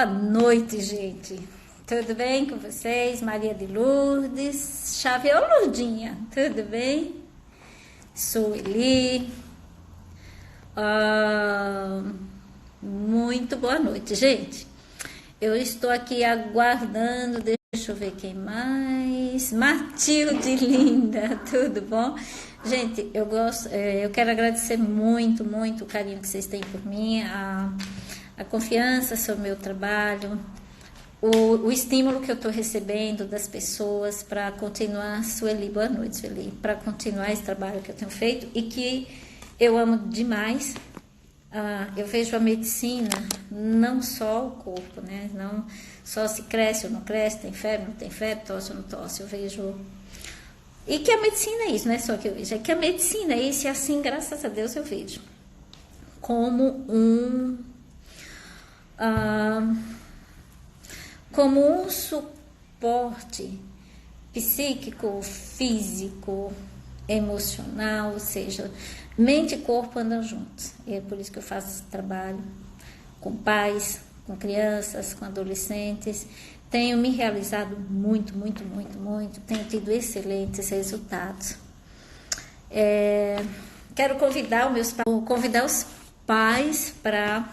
Boa noite, gente. Tudo bem com vocês? Maria de Lourdes, Chave ou Lourdinha, tudo bem? Sueli. Ah, muito boa noite, gente. Eu estou aqui aguardando, deixa eu ver quem mais. Matilde linda, tudo bom? Gente, eu quero agradecer muito, muito o carinho que vocês têm por mim, a confiança sobre o meu trabalho, o estímulo que eu estou recebendo das pessoas para continuar. Sueli, boa noite, Sueli, para continuar esse trabalho que eu tenho feito e que eu amo demais. Eu vejo a medicina não só o corpo, né? Não só se cresce ou não cresce, tem febre, não tem febre, tosse ou não tosse. Eu vejo. E que a medicina é isso, não é só que eu vejo, é que a medicina é isso, e assim, graças a Deus, eu vejo como ah, como um suporte psíquico, físico, emocional, ou seja, mente e corpo andam juntos. E é por isso que eu faço esse trabalho com pais, com crianças, com adolescentes. Tenho me realizado muito, muito, muito, muito. Tenho tido excelentes resultados. Quero convidar os pais para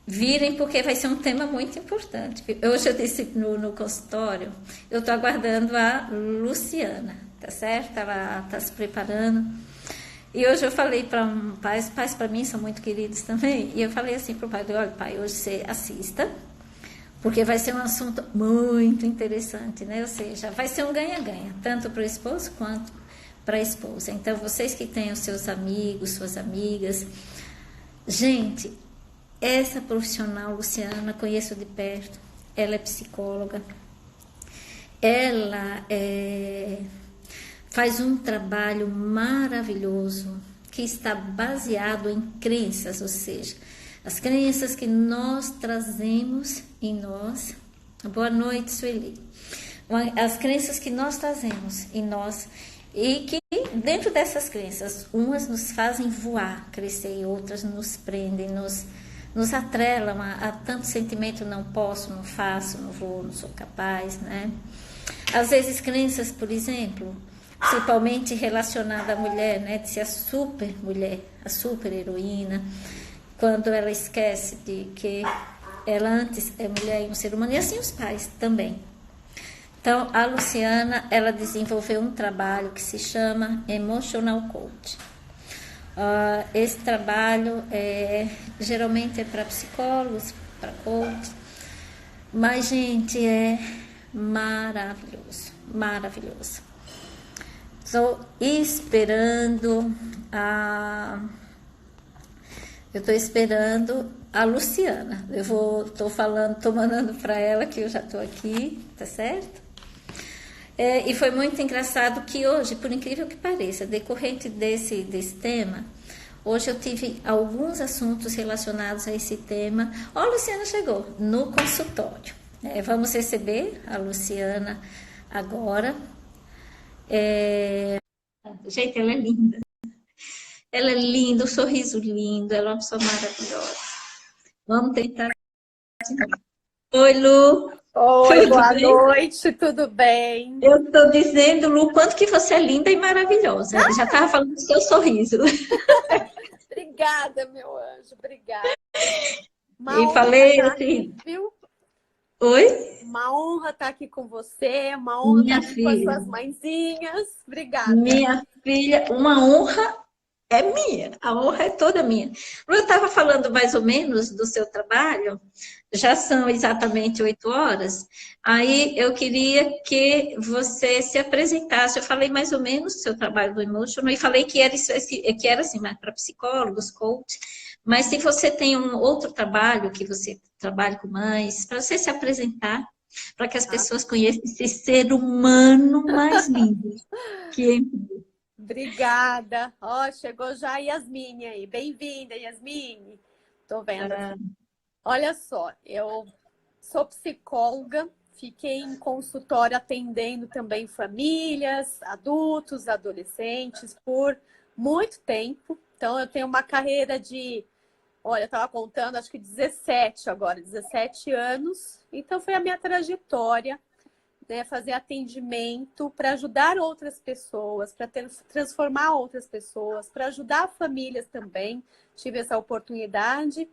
virem, porque vai ser um tema muito importante. Hoje eu disse no consultório, eu estou aguardando a Luciana, tá certo? Ela está se preparando. E hoje eu falei para pais para mim são muito queridos também, e eu falei assim para o pai, olha pai, hoje você assista, porque vai ser um assunto muito interessante, né? Ou seja, vai ser um ganha-ganha, tanto para o esposo quanto para a esposa. Então, vocês que têm os seus amigos, suas amigas, gente, essa profissional, Luciana, conheço de perto, ela é psicóloga, ela faz um trabalho maravilhoso que está baseado em crenças, ou seja, as crenças que nós trazemos em nós. Boa noite, Sueli. As crenças que nós trazemos em nós e que dentro dessas crenças, umas nos fazem voar, crescer, e outras nos prendem, nos atrelam a tanto sentimento: não posso, não faço, não vou, não sou capaz, né? Às vezes crenças, por exemplo, principalmente relacionada à mulher, né, de ser a super mulher, a super heroína, quando ela esquece de que ela antes é mulher e um ser humano, e assim os pais também. Então, a Luciana, ela desenvolveu um trabalho que se chama Emotional Coach. Esse trabalho geralmente é para psicólogos, para coach, mas, gente, é maravilhoso, maravilhoso. Estou esperando eu estou esperando a Luciana. Estou mandando para ela que eu já estou aqui, tá certo? E foi muito engraçado que hoje, por incrível que pareça, decorrente desse tema, hoje eu tive alguns assuntos relacionados a esse tema. Ó, a Luciana chegou no consultório. Vamos receber a Luciana agora. Gente, ela é linda. Ela é linda, o sorriso lindo, ela é uma pessoa maravilhosa. Vamos tentar. Oi, Lu. Oi, Tudo boa bem? noite, tudo bem? Eu estou dizendo, Lu, quanto que você é linda e maravilhosa. Já estava falando do seu sorriso. Obrigada, meu anjo, obrigada. Uma E honra falei estar aqui, assim, viu? oi, Uma honra estar aqui com você, uma honra estar minha aqui com as filha, suas mãezinhas. Obrigada. minha filha, uma honra é minha, a honra é toda minha. Lu, eu estava falando mais ou menos do seu trabalho, já são exatamente 8 horas, aí eu queria que você se apresentasse. Eu falei mais ou menos do seu trabalho do Emotional e falei que era, que era assim, mais para psicólogos, coach, mas se você tem um outro trabalho, que você trabalha com mães, para você se apresentar, para que as Tá? pessoas conheçam esse ser humano mais lindo que é. Obrigada. Ó, chegou já a Yasmine aí. Bem-vinda, Yasmine. Tô vendo aqui. Olha só, eu sou psicóloga, fiquei em consultório atendendo também famílias, adultos, adolescentes por muito tempo. Então, eu tenho uma carreira de Olha, eu estava contando, acho que 17 agora, 17 anos. Então, foi a minha trajetória, né? Fazer atendimento para ajudar outras pessoas, para transformar outras pessoas, para ajudar famílias também. Tive essa oportunidade.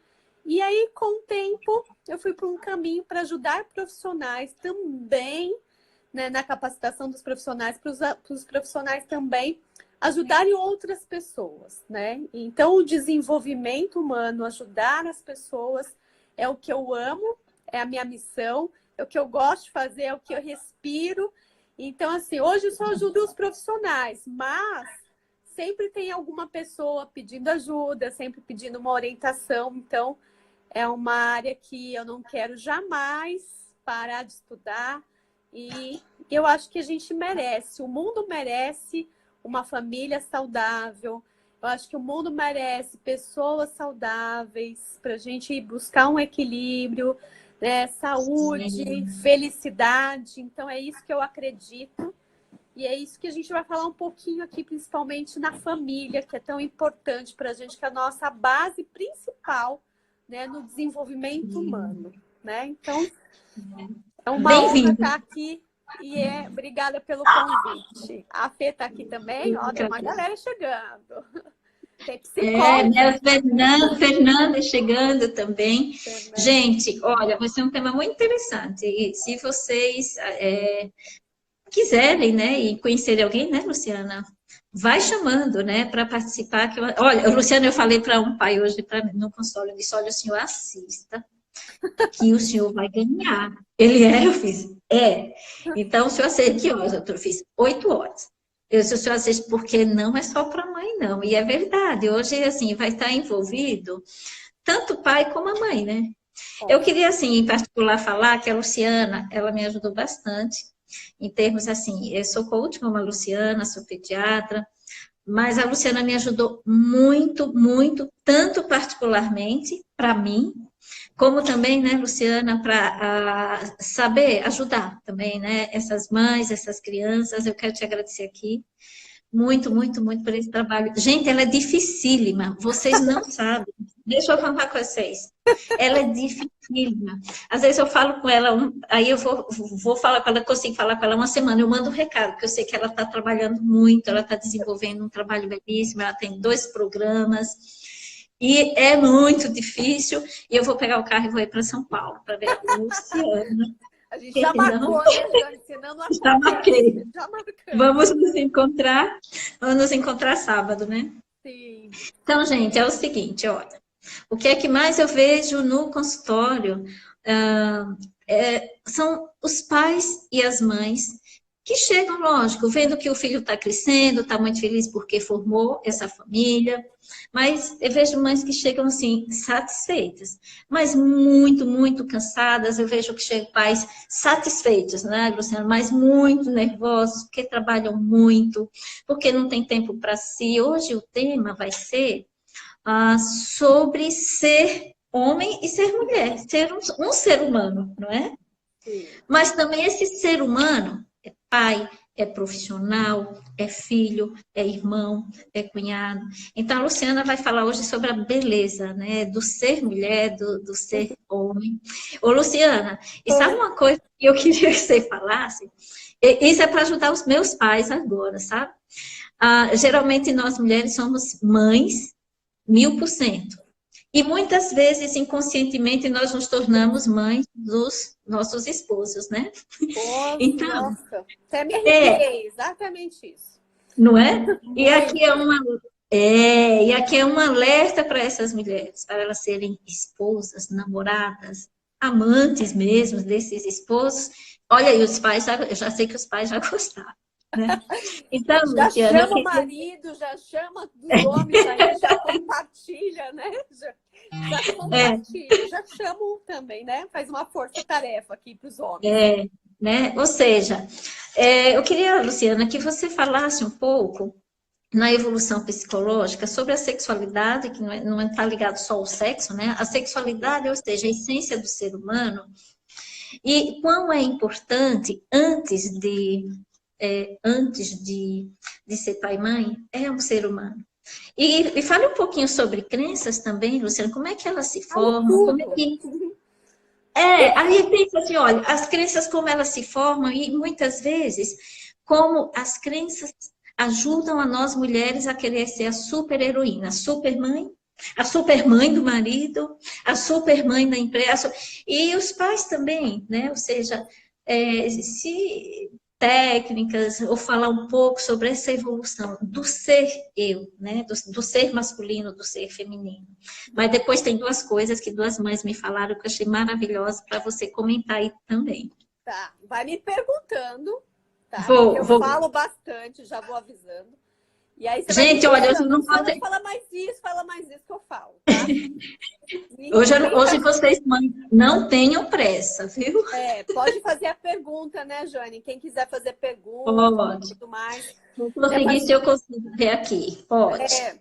E aí, com o tempo, eu fui para um caminho para ajudar profissionais também, né? Na capacitação dos profissionais, para os profissionais também ajudarem outras pessoas, né? Então, o desenvolvimento humano, ajudar as pessoas, é o que eu amo, é a minha missão, é o que eu gosto de fazer, é o que eu respiro. Então, assim, hoje eu só ajudo os profissionais, mas sempre tem alguma pessoa pedindo ajuda, sempre pedindo uma orientação. Então, é uma área que eu não quero jamais parar de estudar. E eu acho que a gente merece, o mundo merece uma família saudável. Eu acho que o mundo merece pessoas saudáveis para a gente buscar um equilíbrio, né? Saúde, Sim. felicidade. Então, é isso que eu acredito. E é isso que a gente vai falar um pouquinho aqui, principalmente na família, que é tão importante para a gente, que é a nossa base principal, né, no desenvolvimento humano, né? Então, é uma honra Bem-vindo. estar aqui e obrigada pelo convite. A Fê está aqui também, ó, tem uma galera chegando. Tem psicóloga. Né, a Fernanda chegando também. Fernanda. Gente, olha, vai ser um tema muito interessante. E se vocês quiserem, né, e conhecerem alguém, né, Luciana? Vai chamando, né, para participar. Olha, Luciana, eu falei para um pai hoje no consultório, eu disse, olha, o senhor assista, que o senhor vai ganhar. Ele eu fiz, Então, o senhor assiste, que horas? Eu fiz 8 horas. Eu disse, o senhor assiste, porque não é só para a mãe, não. E é verdade, hoje, assim, vai estar envolvido tanto o pai como a mãe, né? Eu queria, assim, em particular, falar que a Luciana, ela me ajudou bastante, em termos, assim, eu sou coach como a Luciana, sou pediatra, mas a Luciana me ajudou muito, muito, tanto particularmente para mim, como também, né, Luciana, para saber ajudar também, né, essas mães, essas crianças. Eu quero te agradecer aqui muito, muito, muito por esse trabalho. Gente, ela é dificílima, vocês não sabem. Deixa eu contar com vocês. Ela é dificílima. Às vezes eu falo com ela, aí eu vou falar com ela, consigo falar com ela uma semana, eu mando um recado, porque eu sei que ela está trabalhando muito, ela está desenvolvendo um trabalho belíssimo, ela tem 2 programas, e é muito difícil, e eu vou pegar o carro e vou ir para São Paulo, para ver a Luciana. A gente já Que não, marcou, né, Jane? Senão não já marquei. acontece. Já marcamos. Vamos nos encontrar sábado, né? Sim. Então, gente, é o seguinte, olha, o que é que mais eu vejo no consultório são os pais e as mães que chegam, lógico, vendo que o filho está crescendo, está muito feliz porque formou essa família, mas eu vejo mães que chegam assim, satisfeitas, mas muito, muito cansadas. Eu vejo que chegam pais satisfeitos, né, Luciana, mas muito nervosos, porque trabalham muito, porque não tem tempo para si. Hoje o tema vai ser sobre ser homem e ser mulher, ser um ser humano, não é? Sim. Mas também esse ser humano é pai, é profissional, é filho, é irmão, é cunhado. Então, a Luciana vai falar hoje sobre a beleza, né, do ser mulher, do ser homem. Ô, Luciana, e sabe uma coisa que eu queria que você falasse? Isso é para ajudar os meus pais agora, sabe? Geralmente, nós mulheres somos mães 1000%. E muitas vezes, inconscientemente, nós nos tornamos mães dos nossos esposos, né? Então, Nossa, até me é, arrepiei, exatamente isso. não é? Muito. E aqui é um alerta para essas mulheres, para elas serem esposas, namoradas, amantes mesmo desses esposos. Olha aí, eu já sei que os pais já gostaram, né? Então, Já Luciana, eu chama o queria... marido, já chama dos homens aí, já compartilha, né? Já compartilha, já chama um também, né? Faz uma força-tarefa aqui para os homens. Né? Ou seja, eu queria, Luciana, que você falasse um pouco na evolução psicológica sobre a sexualidade, que não está ligado só ao sexo, né? A sexualidade, ou seja, a essência do ser humano, e quão é importante, antes de ser pai e mãe, é um ser humano. E fale um pouquinho sobre crenças também, Luciana, como é que elas se Falo formam, como é tudo. que... aí pensa assim, olha, as crenças como elas se formam e muitas vezes como as crenças ajudam a nós mulheres a querer ser a super heroína, a super mãe do marido, a super mãe da empresa, e os pais também, né? Ou seja, se técnicas, ou falar um pouco sobre essa evolução do ser eu, né? Do ser masculino, do ser feminino. Mas depois tem duas coisas que duas mães me falaram que eu achei maravilhosa para você comentar aí também. Tá, vai me perguntando, tá? Porque Vou, eu vou. falo bastante, já vou avisando. E aí você vai me Gente, olha, hoje puxando, não vou Luciana, ter... fala mais isso que eu falo, tá? Hoje, Fica, hoje vocês, mães, não tenham pressa, viu? pode fazer a pergunta, né, Jane? Quem quiser fazer pergunta e Pode. tudo mais. Vou Até conseguir se eu consigo ver aqui. Pode. é,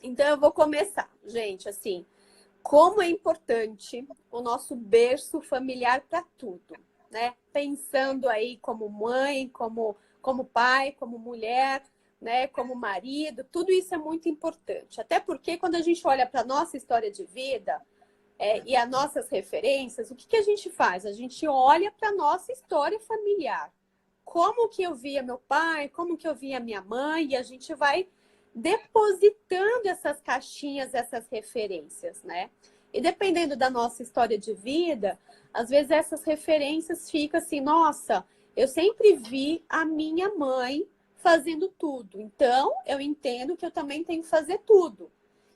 então eu vou começar, gente, assim, como é importante o nosso berço familiar para tudo, né? Pensando aí como mãe, como pai, como mulher, né? Como marido, tudo isso é muito importante. Até porque quando a gente olha para a nossa história de vida e as nossas referências, o que que a gente faz? A gente olha para a nossa história familiar. Como que eu via meu pai, como que eu via minha mãe, e a gente vai depositando essas caixinhas, essas referências, né? E dependendo da nossa história de vida, às vezes essas referências ficam assim, nossa, eu sempre vi a minha mãe fazendo tudo, então eu entendo que eu também tenho que fazer tudo.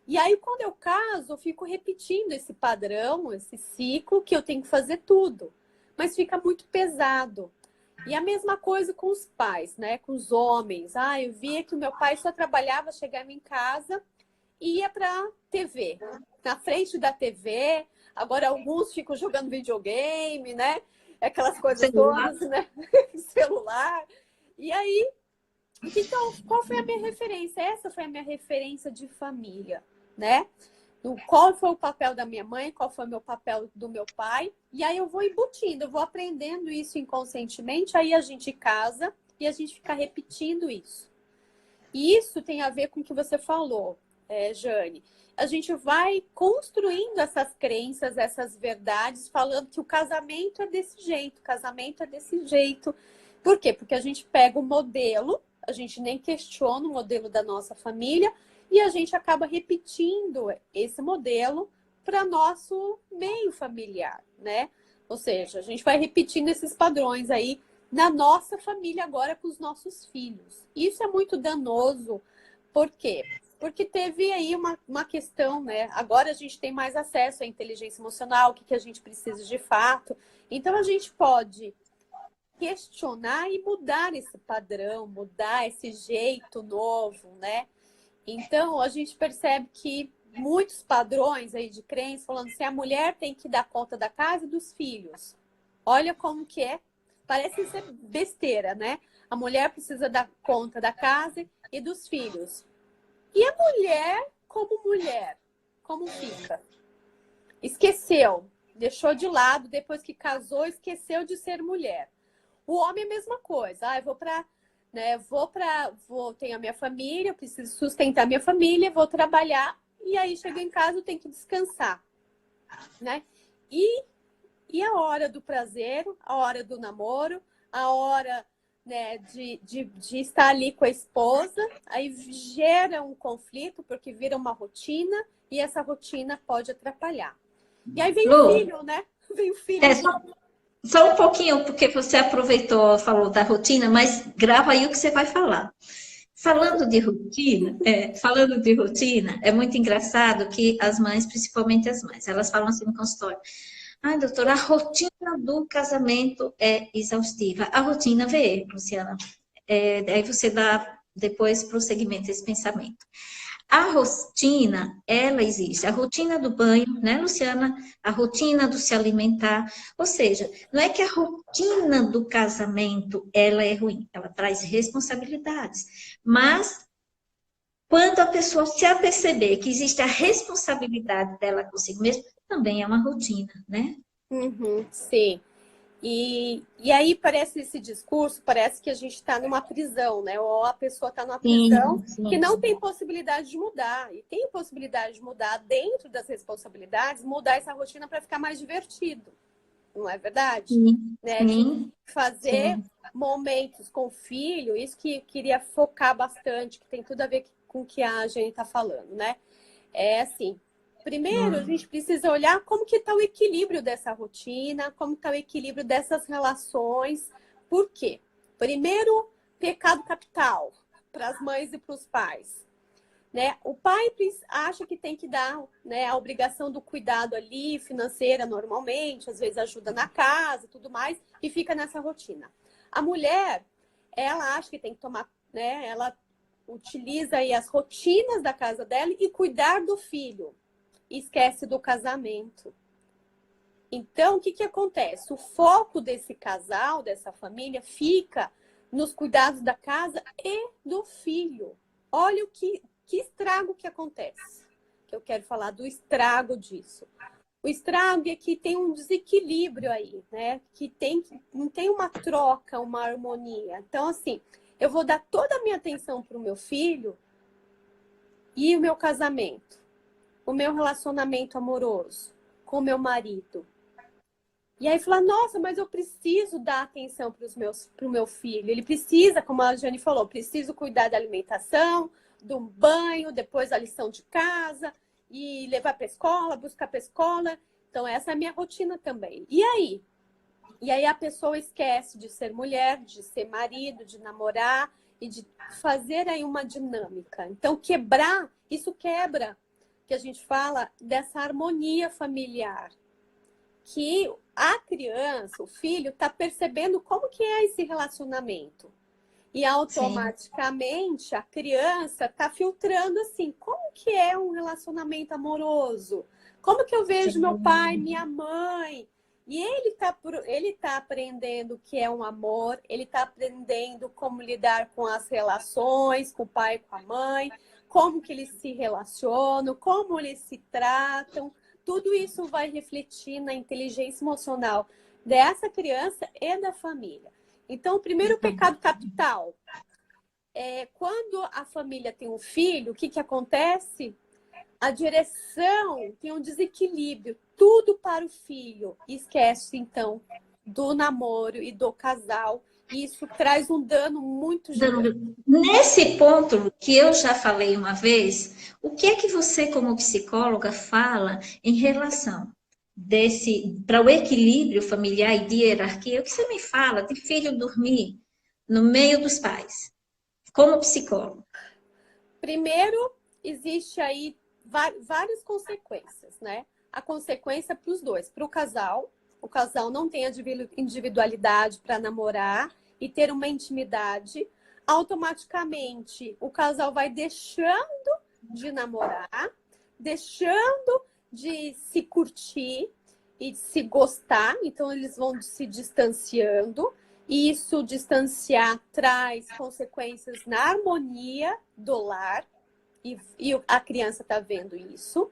E aí, quando eu caso, eu fico repetindo esse padrão, esse ciclo, que eu tenho que fazer tudo. Mas fica muito pesado. E a mesma coisa com os pais, né? Com os homens. Ah, eu via que o meu pai só trabalhava, chegava em casa e ia para TV. Na frente da TV. Agora alguns ficam jogando videogame, né? Aquelas coisas Celular. todas, né? Celular. E aí, então, qual foi a minha referência? Essa foi a minha referência de família, né? Qual foi o papel da minha mãe, qual foi o meu papel do meu pai. E aí eu vou embutindo, eu vou aprendendo isso inconscientemente, aí a gente casa e a gente fica repetindo isso. E isso tem a ver com o que você falou, Jane. A gente vai construindo essas crenças, essas verdades, falando que o casamento é desse jeito, o casamento é desse jeito. Por quê? Porque a gente pega o modelo, a gente nem questiona o modelo da nossa família, e a gente acaba repetindo esse modelo para nosso meio familiar, né? Ou seja, a gente vai repetindo esses padrões aí na nossa família agora com os nossos filhos. Isso é muito danoso. Por quê? Porque teve aí uma questão, né? Agora a gente tem mais acesso à inteligência emocional, o que a gente precisa de fato. Então a gente pode questionar e mudar esse padrão, mudar esse jeito novo, né? Então, a gente percebe que muitos padrões aí de crença falando assim, a mulher tem que dar conta da casa e dos filhos. Olha como que é. Parece ser besteira, né? A mulher precisa dar conta da casa e dos filhos. E a mulher, como fica? Esqueceu, deixou de lado, depois que casou, esqueceu de ser mulher. O homem é a mesma coisa. Ah, eu vou para, né, tenho a minha família, eu preciso sustentar minha família, vou trabalhar e aí chego em casa, eu tenho que descansar, né? E a hora do prazer, a hora do namoro, a hora, né, de estar ali com a esposa, aí gera um conflito porque vira uma rotina e essa rotina pode atrapalhar. E aí vem o Lu, filho, né? Vem o filho junto. só um pouquinho, porque você aproveitou, falou da rotina, mas grava aí o que você vai falar. Falando de rotina, é muito engraçado que as mães, principalmente as mães, elas falam assim no consultório. Ai, doutora, a rotina do casamento é exaustiva. A rotina vê, Luciana. Aí você dá depois prosseguimento a esse pensamento. A rotina, ela existe. A rotina do banho, né, Luciana? A rotina do se alimentar. Ou seja, não é que a rotina do casamento, ela é ruim. Ela traz responsabilidades. Mas, quando a pessoa se aperceber que existe a responsabilidade dela consigo mesma, também é uma rotina, né? Uhum, sim. E aí parece esse discurso, parece que a gente está numa prisão, né? Ou a pessoa está numa prisão Sim, que sim, não tem possibilidade de mudar. E tem possibilidade de mudar dentro das responsabilidades, mudar essa rotina para ficar mais divertido. Não é verdade? sim, Né? De sim, fazer sim. momentos com o filho, isso que eu queria focar bastante, que tem tudo a ver com o que a Jane está falando, né? É assim, primeiro a gente precisa olhar como que está o equilíbrio dessa rotina, como está o equilíbrio dessas relações. Por quê? Primeiro, pecado capital para as mães e para os pais. Né? O pai acha que tem que dar, né, a obrigação do cuidado ali, financeira normalmente, às vezes ajuda na casa e tudo mais, e fica nessa rotina. A mulher, ela acha que tem que tomar, né, ela utiliza aí as rotinas da casa dela e cuidar do filho. E esquece do casamento. Então, o que que acontece? O foco desse casal, dessa família, fica nos cuidados da casa e do filho. Olha que estrago que acontece. Que eu quero falar do estrago disso. O estrago é que tem um desequilíbrio aí, né? Que não tem uma troca, uma harmonia. Então, assim, eu vou dar toda a minha atenção para o meu filho e o meu casamento, o meu relacionamento amoroso com o meu marido. E aí fala, nossa, mas eu preciso dar atenção para o meu filho. Ele precisa, como a Jane falou, preciso cuidar da alimentação, do banho, depois da lição de casa, e levar para a escola, buscar para a escola. Então, essa é a minha rotina também. E aí? E aí a pessoa esquece de ser mulher, de ser marido, de namorar e de fazer aí uma dinâmica. Então, quebrar, isso quebra, que a gente fala dessa harmonia familiar. Que a criança, o filho, está percebendo como que é esse relacionamento. E Sim, automaticamente a criança está filtrando assim, como que é um relacionamento amoroso? Como que eu vejo meu pai, sim. minha mãe? E ele tá aprendendo o que é um amor, ele está aprendendo como lidar com as relações, com o pai e com a mãe, como que eles se relacionam, como eles se tratam. Tudo isso vai refletir na inteligência emocional dessa criança e da família. Então, o primeiro pecado capital é quando a família tem um filho, o que que acontece? A direção tem um desequilíbrio, tudo para o filho. Esquece, então, do namoro e do casal. E isso traz um dano muito gigante. Nesse ponto que eu já falei uma vez, o que é que você, como psicóloga, fala em relação desse para o equilíbrio familiar e de hierarquia? O que você me fala de filho dormir no meio dos pais, como psicóloga? Primeiro, existe aí várias consequências, né? A consequência para os dois, para o casal não tem a individualidade para namorar e ter uma intimidade, automaticamente o casal vai deixando de namorar, deixando de se curtir e de se gostar, então eles vão se distanciando. E isso distanciar traz consequências na harmonia do lar, e a criança está vendo isso.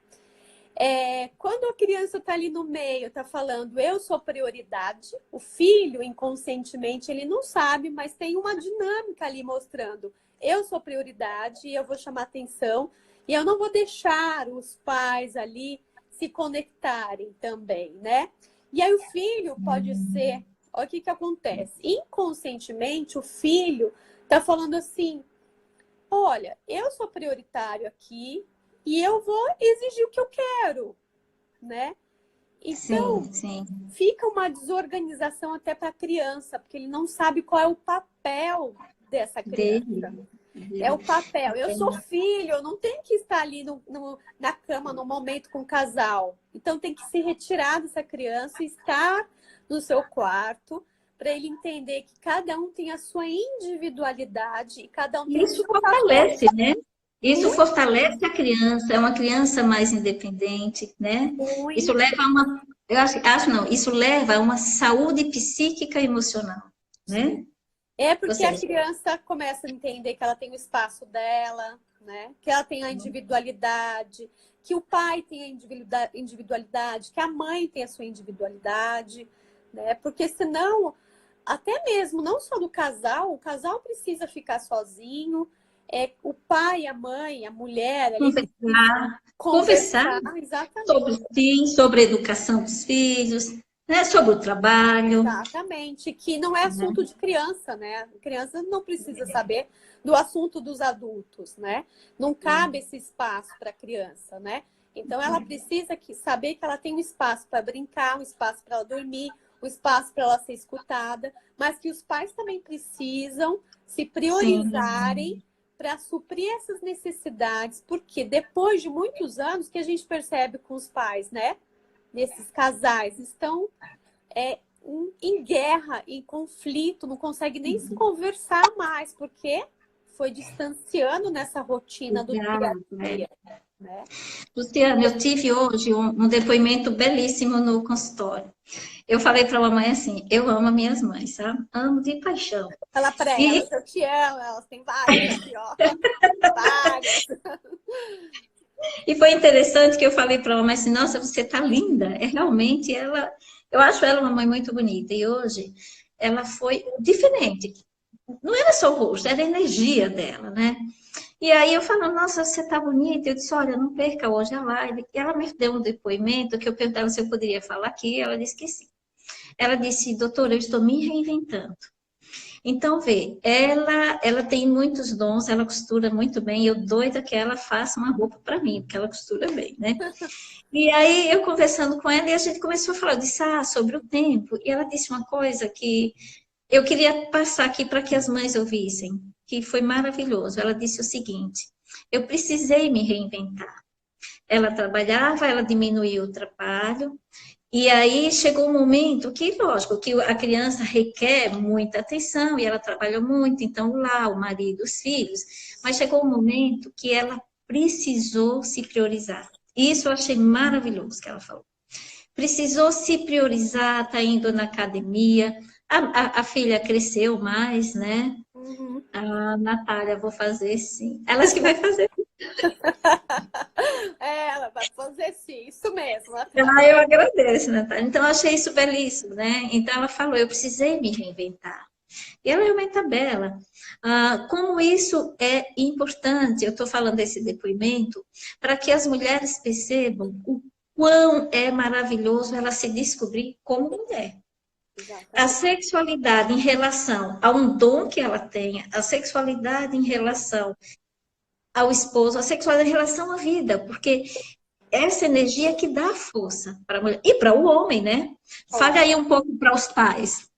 Quando a criança está ali no meio, está falando eu sou prioridade, o filho, inconscientemente, ele não sabe, mas tem uma dinâmica ali mostrando eu sou prioridade e eu vou chamar atenção e eu não vou deixar os pais ali se conectarem também, né? E aí o filho pode ser, olha o que que acontece, inconscientemente o filho está falando assim, olha, eu sou prioritário aqui e eu vou exigir o que eu quero, né? Então, Sim, sim. fica uma desorganização até para a criança, porque ele não sabe qual é o papel dessa criança. Dele, É o dele. papel. Eu sou filho, eu não tenho que estar ali na cama no momento com o casal. Então, tem que se retirar dessa criança e estar no seu quarto para ele entender que cada um tem a sua individualidade e cada um tem o Isso seu papel. fortalece, né? Isso Muito, fortalece a criança, é uma criança mais independente, né? Isso muito. leva a uma, eu acho não, isso leva a uma saúde psíquica e emocional, né? É Ou porque a seja, criança começa a entender que ela tem o espaço dela, né? Que ela tem a individualidade, que o pai tem a individualidade, que a mãe tem a sua individualidade, né? Porque senão, até mesmo, não só do casal, o casal precisa ficar sozinho, o pai, a mãe, a mulher ali precisa Conversar conversar, exatamente. sobre sim, sobre a educação dos filhos, né? Sobre o trabalho. Exatamente, que não é Né? assunto de criança, né? A criança não precisa saber do assunto dos adultos, né? Não cabe esse espaço para a criança, né? Então ela precisa saber que ela tem um espaço para brincar, um espaço para ela dormir, um espaço para ela ser escutada, mas que os pais também precisam se priorizarem Sim, para suprir essas necessidades, porque depois de muitos anos que a gente percebe com os pais, né? Nesses casais estão em guerra, em conflito, não consegue nem se conversar mais, porque foi distanciando nessa rotina do dia a exato, né? dia, né? Luciana, eu tive hoje um depoimento belíssimo no consultório. Eu falei para a mamãe assim, eu amo as minhas mães, sabe? Amo de paixão. Fala para E, elas, eu te amo, elas têm várias aqui, ó. Várias. e foi interessante que eu falei para a mamãe assim, nossa, você tá linda. É realmente ela, eu acho ela uma mãe muito bonita. E hoje ela foi diferente. Não era só o rosto, era a energia dela, né? E aí eu falo, nossa, você tá bonita. Eu disse, olha, não perca hoje a live. E ela me deu um depoimento que eu perguntava se eu poderia falar aqui. Ela disse que sim. Ela disse, doutora, eu estou me reinventando. Então, vê, ela tem muitos dons, ela costura muito bem. Eu doida que ela faça uma roupa para mim, porque ela costura bem, né? E aí eu conversando com ela e a gente começou a falar, eu disse, sobre o tempo. E ela disse uma coisa que eu queria passar aqui para que as mães ouvissem, que foi maravilhoso. Ela disse o seguinte: eu precisei me reinventar. Ela trabalhava, ela diminuiu o trabalho, e aí chegou um momento que, lógico, que a criança requer muita atenção, e ela trabalha muito, então lá, o marido, os filhos, mas chegou um momento que ela precisou se priorizar. Isso eu achei maravilhoso que ela falou. Precisou se priorizar, está indo na academia, a filha cresceu mais, né? Uhum. A Natália, vou fazer sim. Ela que vai fazer. Ela vai fazer sim, isso mesmo, Natália. Eu agradeço, Natália. Então, eu achei isso belíssimo, né? Então, ela falou, eu precisei me reinventar. E ela realmente é bela. Como isso é importante, eu estou falando desse depoimento, para que as mulheres percebam o quão é maravilhoso ela se descobrir como mulher. A Exatamente. sexualidade em relação a um dom que ela tenha, a sexualidade em relação ao esposo, a sexualidade em relação à vida, porque essa energia que dá força para a mulher e para o homem, né? Fale aí um pouco para os pais,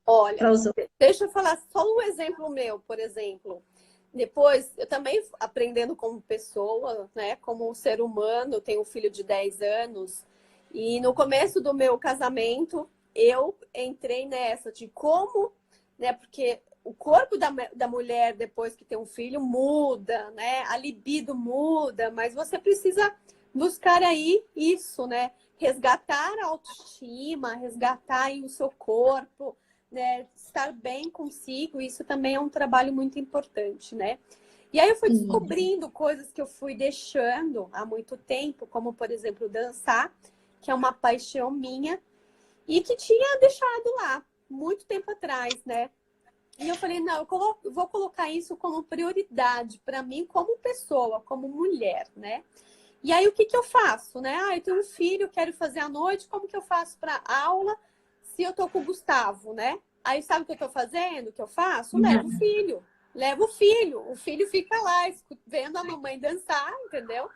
Olha, para os homens. deixa eu falar só um exemplo meu, por exemplo. Depois, eu também aprendendo como pessoa, né, como um ser humano, eu tenho um filho de 10 anos, e no começo do meu casamento, eu entrei nessa de como, né, porque o corpo da mulher, depois que tem um filho, muda, né, a libido muda, mas você precisa buscar aí isso, né, resgatar a autoestima, resgatar aí o seu corpo, né, estar bem consigo, isso também é um trabalho muito importante, né? E aí eu fui descobrindo coisas que eu fui deixando há muito tempo, como, por exemplo, dançar, que é uma paixão minha, e que tinha deixado lá, muito tempo atrás, né? E eu falei, não, eu vou colocar isso como prioridade para mim como pessoa, como mulher, né? E aí o que eu faço, né? Eu tenho um filho, quero fazer à noite, como que eu faço para aula se eu tô com o Gustavo, né? Aí sabe o que eu tô fazendo? O que eu faço? Levo o filho. Levo o filho. O filho fica lá vendo a mamãe dançar, entendeu?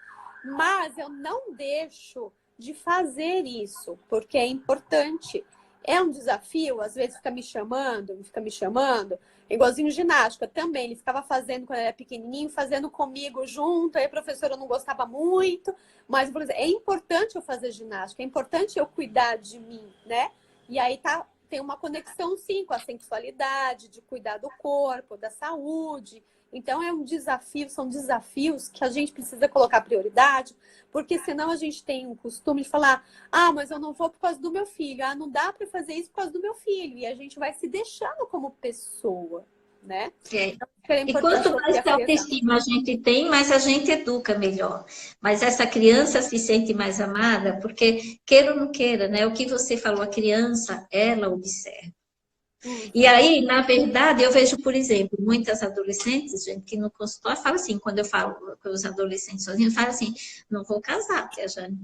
Mas eu não deixo de fazer isso, porque é importante. É um desafio, às vezes fica me chamando. Igualzinho ginástica também, ele ficava fazendo quando era pequenininho, fazendo comigo junto, aí a professora não gostava muito, mas por exemplo, é importante eu fazer ginástica, é importante eu cuidar de mim, né? E aí tem uma conexão sim com a sensualidade, de cuidar do corpo, da saúde. Então é um desafio, são desafios que a gente precisa colocar prioridade, porque senão a gente tem o costume de falar, mas eu não vou por causa do meu filho, não dá para fazer isso por causa do meu filho, e a gente vai se deixando como pessoa, né? É, super E importante quanto ouvir mais a criança. autoestima a gente tem, mais a gente educa melhor. Mas essa criança se sente mais amada, porque, queira ou não queira, né? O que você falou, a criança, ela observa. E Uhum. aí, na verdade, eu vejo, por exemplo, muitas adolescentes, gente, que no consultório fala assim, quando eu falo com os adolescentes sozinhos, fala assim, não vou casar, tia Jane.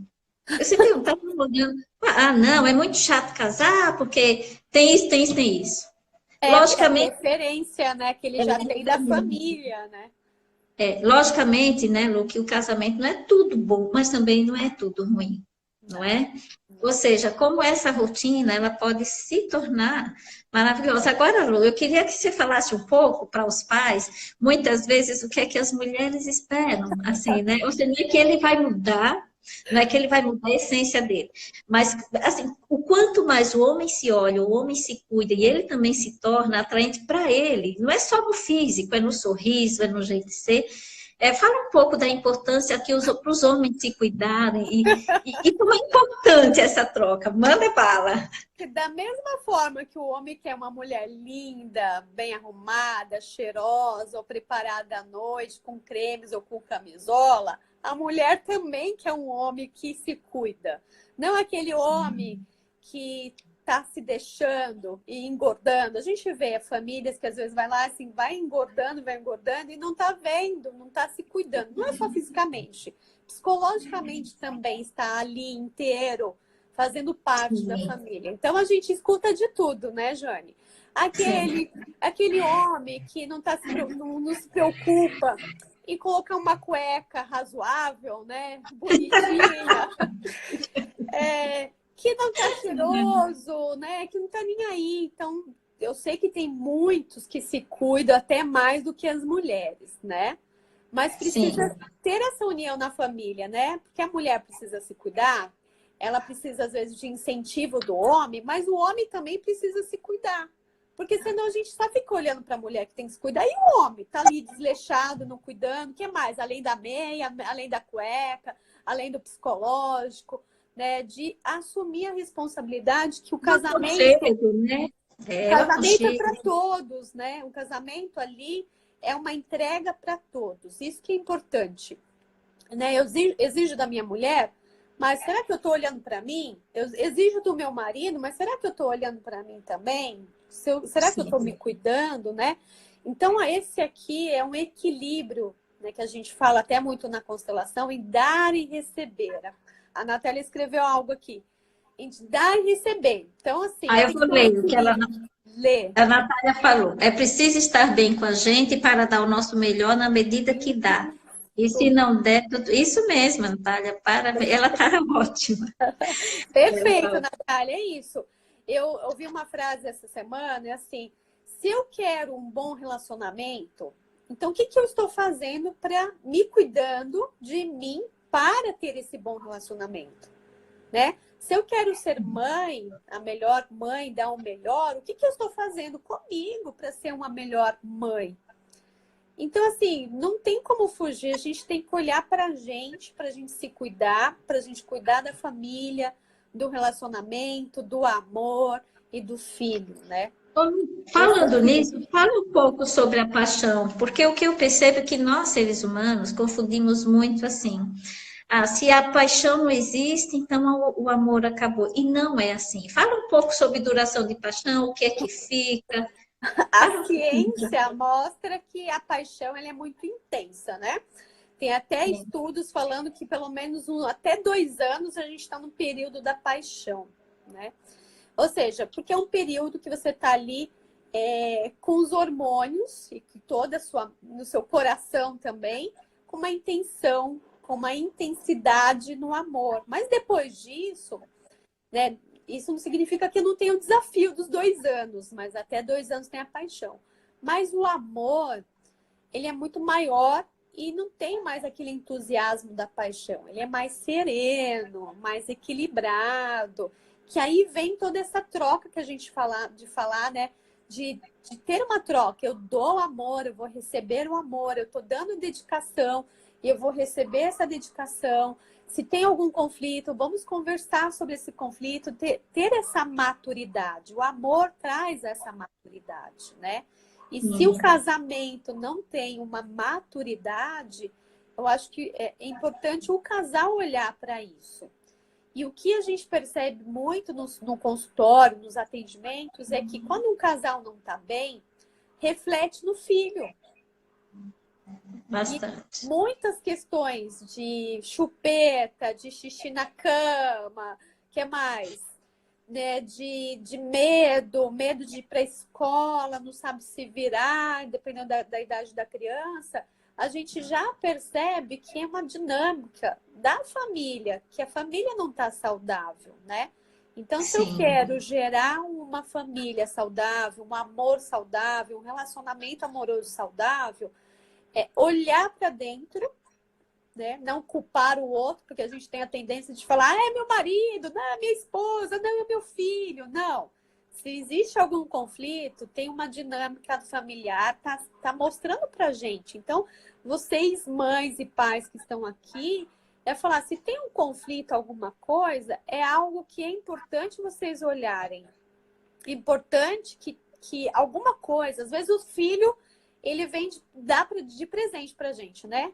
Eu sempre pergunto, tá olhando? Ah, não, é muito chato casar, porque tem isso, tem isso, tem isso. É a Logicamente, referência, né, que ele já tem da família, né? logicamente, né, Lu, que o casamento não é tudo bom, mas também não é tudo ruim, não Não, é? Ou não. seja, como essa rotina, ela pode se tornar maravilhosa. Agora, Lu, eu queria que você falasse um pouco para os pais, muitas vezes, o que é que as mulheres esperam, assim, né? Ou seja, não é que ele vai mudar, não é que ele vai mudar a essência dele, mas, assim, o quanto mais o homem se olha, o homem se cuida, e ele também se torna atraente para ele, não é só no físico, é no sorriso, é no jeito de ser. Fala um pouco da importância que para os homens se cuidarem e como é importante essa troca. Manda bala. Que da mesma forma que o homem quer uma mulher linda, bem arrumada, cheirosa ou preparada à noite com cremes ou com camisola, a mulher também quer um homem que se cuida. Não aquele homem que tá se deixando e engordando. A gente vê famílias que às vezes vai lá assim, vai engordando e não tá vendo, não tá se cuidando. Não é só fisicamente, psicologicamente também está ali inteiro fazendo parte da Sim, família. Então a gente escuta de tudo, né, Jane? sim. Aquele homem que não se preocupa em colocar uma cueca razoável, né, bonitinha, que não tá cheiroso, né, que não tá nem aí. Então eu sei que tem muitos que se cuidam até mais do que as mulheres, né? Mas Sim. precisa ter essa união na família, né? Porque a mulher precisa se cuidar, ela precisa, às vezes, de incentivo do homem, mas o homem também precisa se cuidar. Porque senão a gente só fica olhando para a mulher que tem que se cuidar e o homem tá ali desleixado, não cuidando. O que mais? Além da meia, além da cueca, além do psicológico, né? De assumir a responsabilidade que o O casamento aconchego, né? o O casamento é para aconchego. todos, né? O casamento ali é uma entrega para todos. Isso que é importante, né? Eu exijo da minha mulher, mas será que eu estou olhando para mim? Eu exijo do meu marido, mas será que eu estou olhando para mim também? Será que eu estou Sim. me cuidando, né? Então, esse aqui é um equilíbrio, né, que a gente fala até muito na constelação, em dar e receber. A Natália escreveu algo aqui, em dar e receber. Então, assim, Aí eu tem que vou ter um ler o que equilíbrio. Ler. a Natália falou. É preciso estar bem com a gente para dar o nosso melhor na medida que dá. E se não der, isso mesmo, Natália, parabéns. Ela está ótima. Ela Perfeito, tá Natália, é isso. Eu ouvi uma frase essa semana, é assim, se eu quero um bom relacionamento, então o que eu estou fazendo para me cuidando de mim para ter esse bom relacionamento, né? Se eu quero ser mãe, a melhor mãe, dar o melhor, o que eu estou fazendo comigo para ser uma melhor mãe? Então, assim, não tem como fugir, a gente tem que olhar para a gente se cuidar, para a gente cuidar da família, do relacionamento, do amor e do filho, né? Esse Falando aqui. nisso, fala um pouco sobre a paixão, porque o que eu percebo é que nós, seres humanos, confundimos muito assim. Ah, se a paixão não existe, então o amor acabou. E não é assim. Fala um pouco sobre duração de paixão, o que é que fica. A Fala um pouquinho. ciência mostra que a paixão ela é muito intensa, né? Tem até estudos falando que pelo menos até 2 anos a gente está no período da paixão, né? Ou seja, porque é um período que você está ali com os hormônios e que toda a no seu coração também, com uma intenção, com uma intensidade no amor. Mas depois disso, né? Isso não significa que não tem o desafio dos 2 anos, mas até 2 anos tem a paixão. Mas o amor, ele é muito maior e não tem mais aquele entusiasmo da paixão. Ele é mais sereno, mais equilibrado. Que aí vem toda essa troca que a gente de falar, né? De ter uma troca. Eu dou amor, eu vou receber o amor, eu estou dando dedicação e eu vou receber essa dedicação. Se tem algum conflito, vamos conversar sobre esse conflito, ter essa maturidade. O amor traz essa maturidade, né? E se o casamento não tem uma maturidade, eu acho que é importante o casal olhar para isso. E o que a gente percebe muito no consultório, nos atendimentos, é que quando um casal não está bem, reflete no filho. Bastante. E muitas questões de chupeta, de xixi na cama, que mais? Né, de medo de ir para a escola, não sabe se virar, dependendo da idade da criança, a gente já percebe que é uma dinâmica da família, que a família não está saudável, né? Então, se eu quero gerar uma família saudável, um amor saudável, um relacionamento amoroso saudável, é olhar para dentro, né? Não culpar o outro, porque a gente tem a tendência de falar, é meu marido, não é minha esposa, não é meu filho. Não. Se existe algum conflito, tem uma dinâmica familiar, tá mostrando pra gente. Então, vocês, mães e pais que estão aqui, é falar, se tem um conflito, alguma coisa, é algo que é importante vocês olharem. Importante que alguma coisa, às vezes o filho, ele vem dar de presente pra gente, né?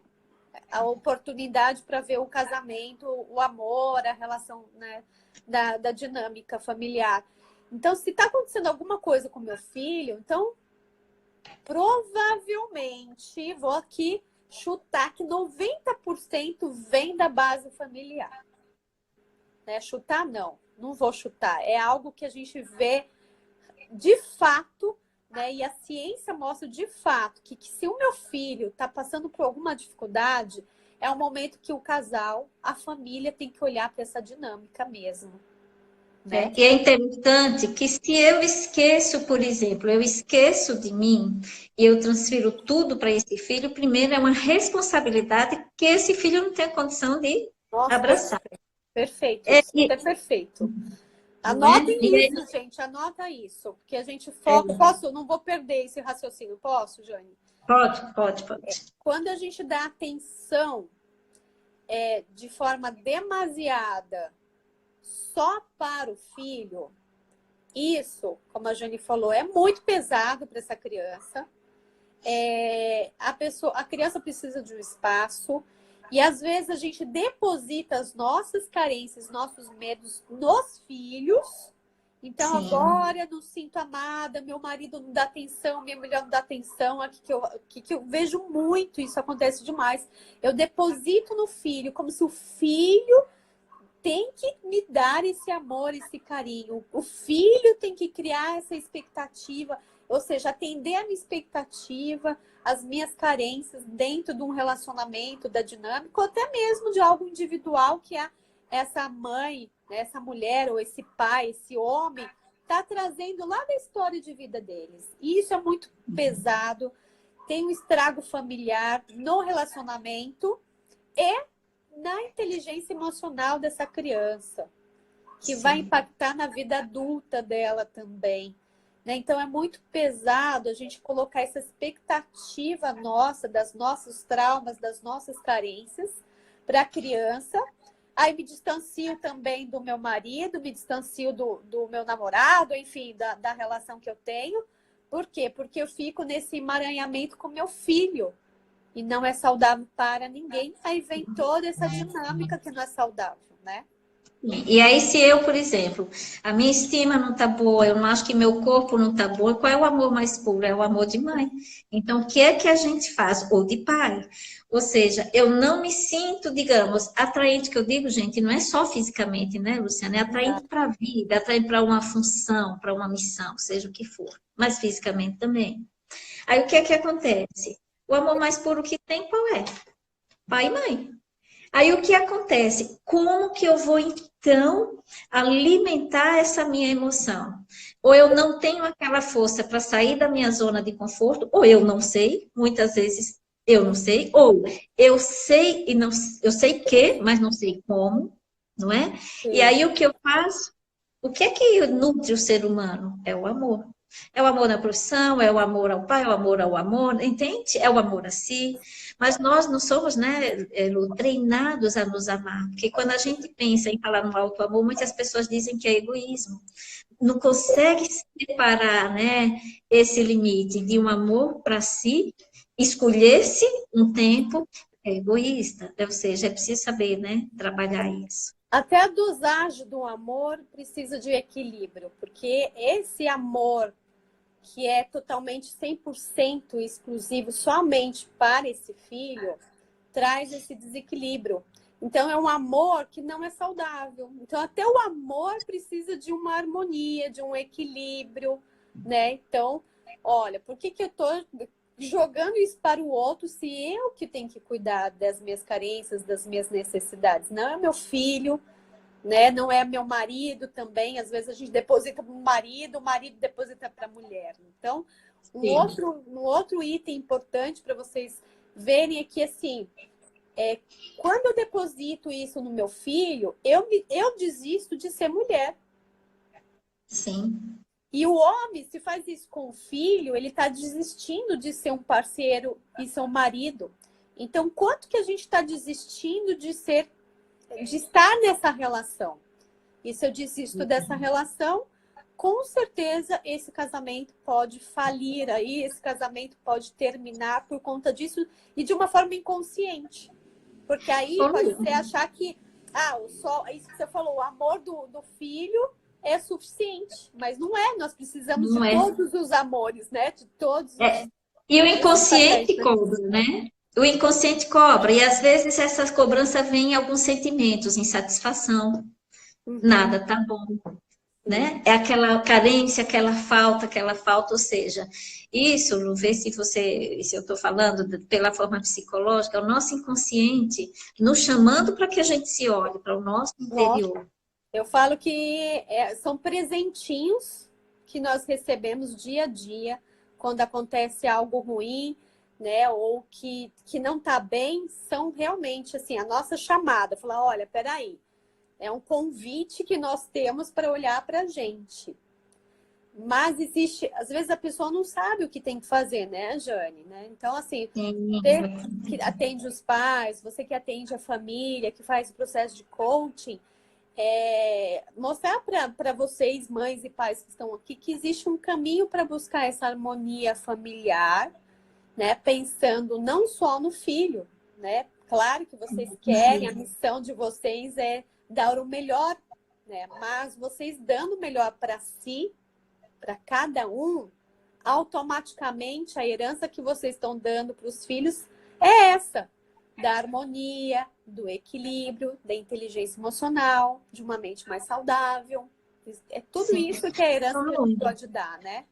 A oportunidade para ver o casamento, o amor, a relação, né, da dinâmica familiar. Então, se está acontecendo alguma coisa com meu filho, então provavelmente vou aqui chutar que 90% vem da base familiar. Né? Chutar não vou chutar. É algo que a gente vê de fato, né? E a ciência mostra de fato que se o meu filho está passando por alguma dificuldade, é um momento que o casal, a família, tem que olhar para essa dinâmica mesmo. Né? E é interessante que se eu esqueço, por exemplo, eu esqueço de mim e eu transfiro tudo para esse filho, primeiro é uma responsabilidade que esse filho não tem condição de abraçar. Perfeito, isso é perfeito. Anotem isso, gente, anota isso, porque a gente foca. Não vou perder esse raciocínio, posso, Jane? Pode. Quando a gente dá atenção de forma demasiada só para o filho, isso, como a Jane falou, é muito pesado para essa criança. A criança precisa de um espaço. E às vezes a gente deposita as nossas carências, nossos medos nos filhos. Então, agora eu não sinto amada, meu marido não dá atenção, minha mulher não dá atenção. Aqui que eu vejo muito, isso acontece demais. Eu deposito no filho, como se o filho tem que me dar esse amor, esse carinho. O filho tem que criar essa expectativa, ou seja, atender a minha expectativa, as minhas carências dentro de um relacionamento, da dinâmica, ou até mesmo de algo individual que essa mãe, né, essa mulher, ou esse pai, esse homem, está trazendo lá da história de vida deles. E isso é muito pesado, tem um estrago familiar no relacionamento e na inteligência emocional dessa criança, que vai impactar na vida adulta dela também. Então, é muito pesado a gente colocar essa expectativa nossa, das nossos traumas, das nossas carências, para a criança. Aí me distancio também do meu marido, me distancio do meu namorado, enfim, da relação que eu tenho. Por quê? Porque eu fico nesse emaranhamento com meu filho. E não é saudável para ninguém. Aí vem toda essa dinâmica que não é saudável, né? E aí, se eu, por exemplo, a minha estima não está boa, eu não acho que meu corpo não está bom, qual é o amor mais puro? É o amor de mãe. Então, o que é que a gente faz? Ou de pai. Ou seja, eu não me sinto, digamos, atraente, que eu digo, gente, não é só fisicamente, né, Luciana? É atraente para a vida, atraente para uma função, para uma missão, seja o que for. Mas fisicamente também. Aí, o que é que acontece? O amor mais puro que tem, qual é? Pai e mãe. Aí o que acontece? Como que eu vou então alimentar essa minha emoção? Ou eu não tenho aquela força para sair da minha zona de conforto, ou eu não sei, muitas vezes eu não sei, ou eu sei e não eu sei que, mas não sei como, não é? E aí o que eu faço? O que é que nutre o ser humano? É o amor. É o amor na profissão, é o amor ao pai, é o amor ao amor, entende? É o amor a si. Mas nós não somos, né, Lu, treinados a nos amar. Porque quando a gente pensa em falar no auto-amor, muitas pessoas dizem que é egoísmo. Não consegue separar, né, esse limite de um amor para si, escolher-se um tempo, é egoísta. Ou seja, é preciso saber, né, trabalhar isso. Até a dosagem do amor precisa de equilíbrio, porque esse amor que é totalmente 100% exclusivo somente para esse filho, traz esse desequilíbrio. Então, é um amor que não é saudável. Então, até o amor precisa de uma harmonia, de um equilíbrio, né? Então, olha, por que eu tô jogando isso para o outro se eu que tenho que cuidar das minhas carências, das minhas necessidades? Não é meu filho, né? Não é meu marido também. Às vezes a gente deposita para o marido deposita para a mulher. Então, um outro item importante para vocês verem é que, assim, quando eu deposito isso no meu filho, eu desisto de ser mulher. Sim. E o homem, se faz isso com o filho, ele está desistindo de ser um parceiro e ser um marido. Então, quanto que a gente está desistindo de estar nessa relação? E se eu desisto dessa relação, com certeza esse casamento pode falir aí, esse casamento pode terminar por conta disso e de uma forma inconsciente. Porque aí pode ser achar que, isso que você falou, o amor do filho é suficiente. Mas não é, nós precisamos de todos os amores, né? De todos os... E o inconsciente cobra, né? O inconsciente cobra, e às vezes essa cobrança vem em alguns sentimentos, insatisfação, nada tá bom, né? É aquela carência, aquela falta, ou seja, isso, não vê se eu estou falando pela forma psicológica, é o nosso inconsciente nos chamando para que a gente se olhe para o nosso interior. Eu falo que são presentinhos que nós recebemos dia a dia quando acontece algo ruim, né? Ou que não está bem, são realmente assim, a nossa chamada. Falar, olha, peraí, é um convite que nós temos para olhar para a gente. Mas existe, às vezes a pessoa não sabe o que tem que fazer, né, Jane? Né? Então, assim, você que atende os pais, você que atende a família, que faz o processo de coaching, mostrar para vocês, mães e pais que estão aqui, que existe um caminho para buscar essa harmonia familiar, né? Pensando não só no filho, né? Claro que vocês querem, a missão de vocês é dar o melhor, né? Mas vocês dando o melhor para si, para cada um, automaticamente a herança que vocês estão dando para os filhos é essa, da harmonia, do equilíbrio, da inteligência emocional, de uma mente mais saudável. É tudo isso que a herança pode dar, né?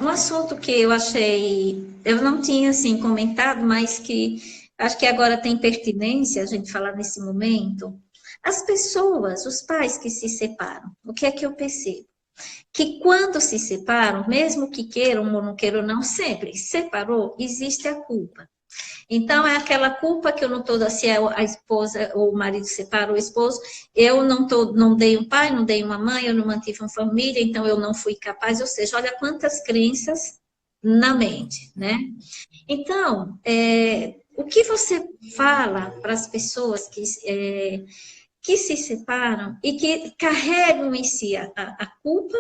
Um assunto que eu achei, eu não tinha assim comentado, mas que acho que agora tem pertinência a gente falar nesse momento. As pessoas, os pais que se separam, o que é que eu percebo? Que quando se separam, mesmo que queiram ou não queiram, não sempre separou, existe a culpa. Então, é aquela culpa que eu não estou, se é a esposa ou o marido separa o esposo, eu não dei um pai, não dei uma mãe, eu não mantive uma família, então eu não fui capaz, ou seja, olha quantas crenças na mente, né? Então, o que você fala para as pessoas que se separam e que carregam em si a culpa,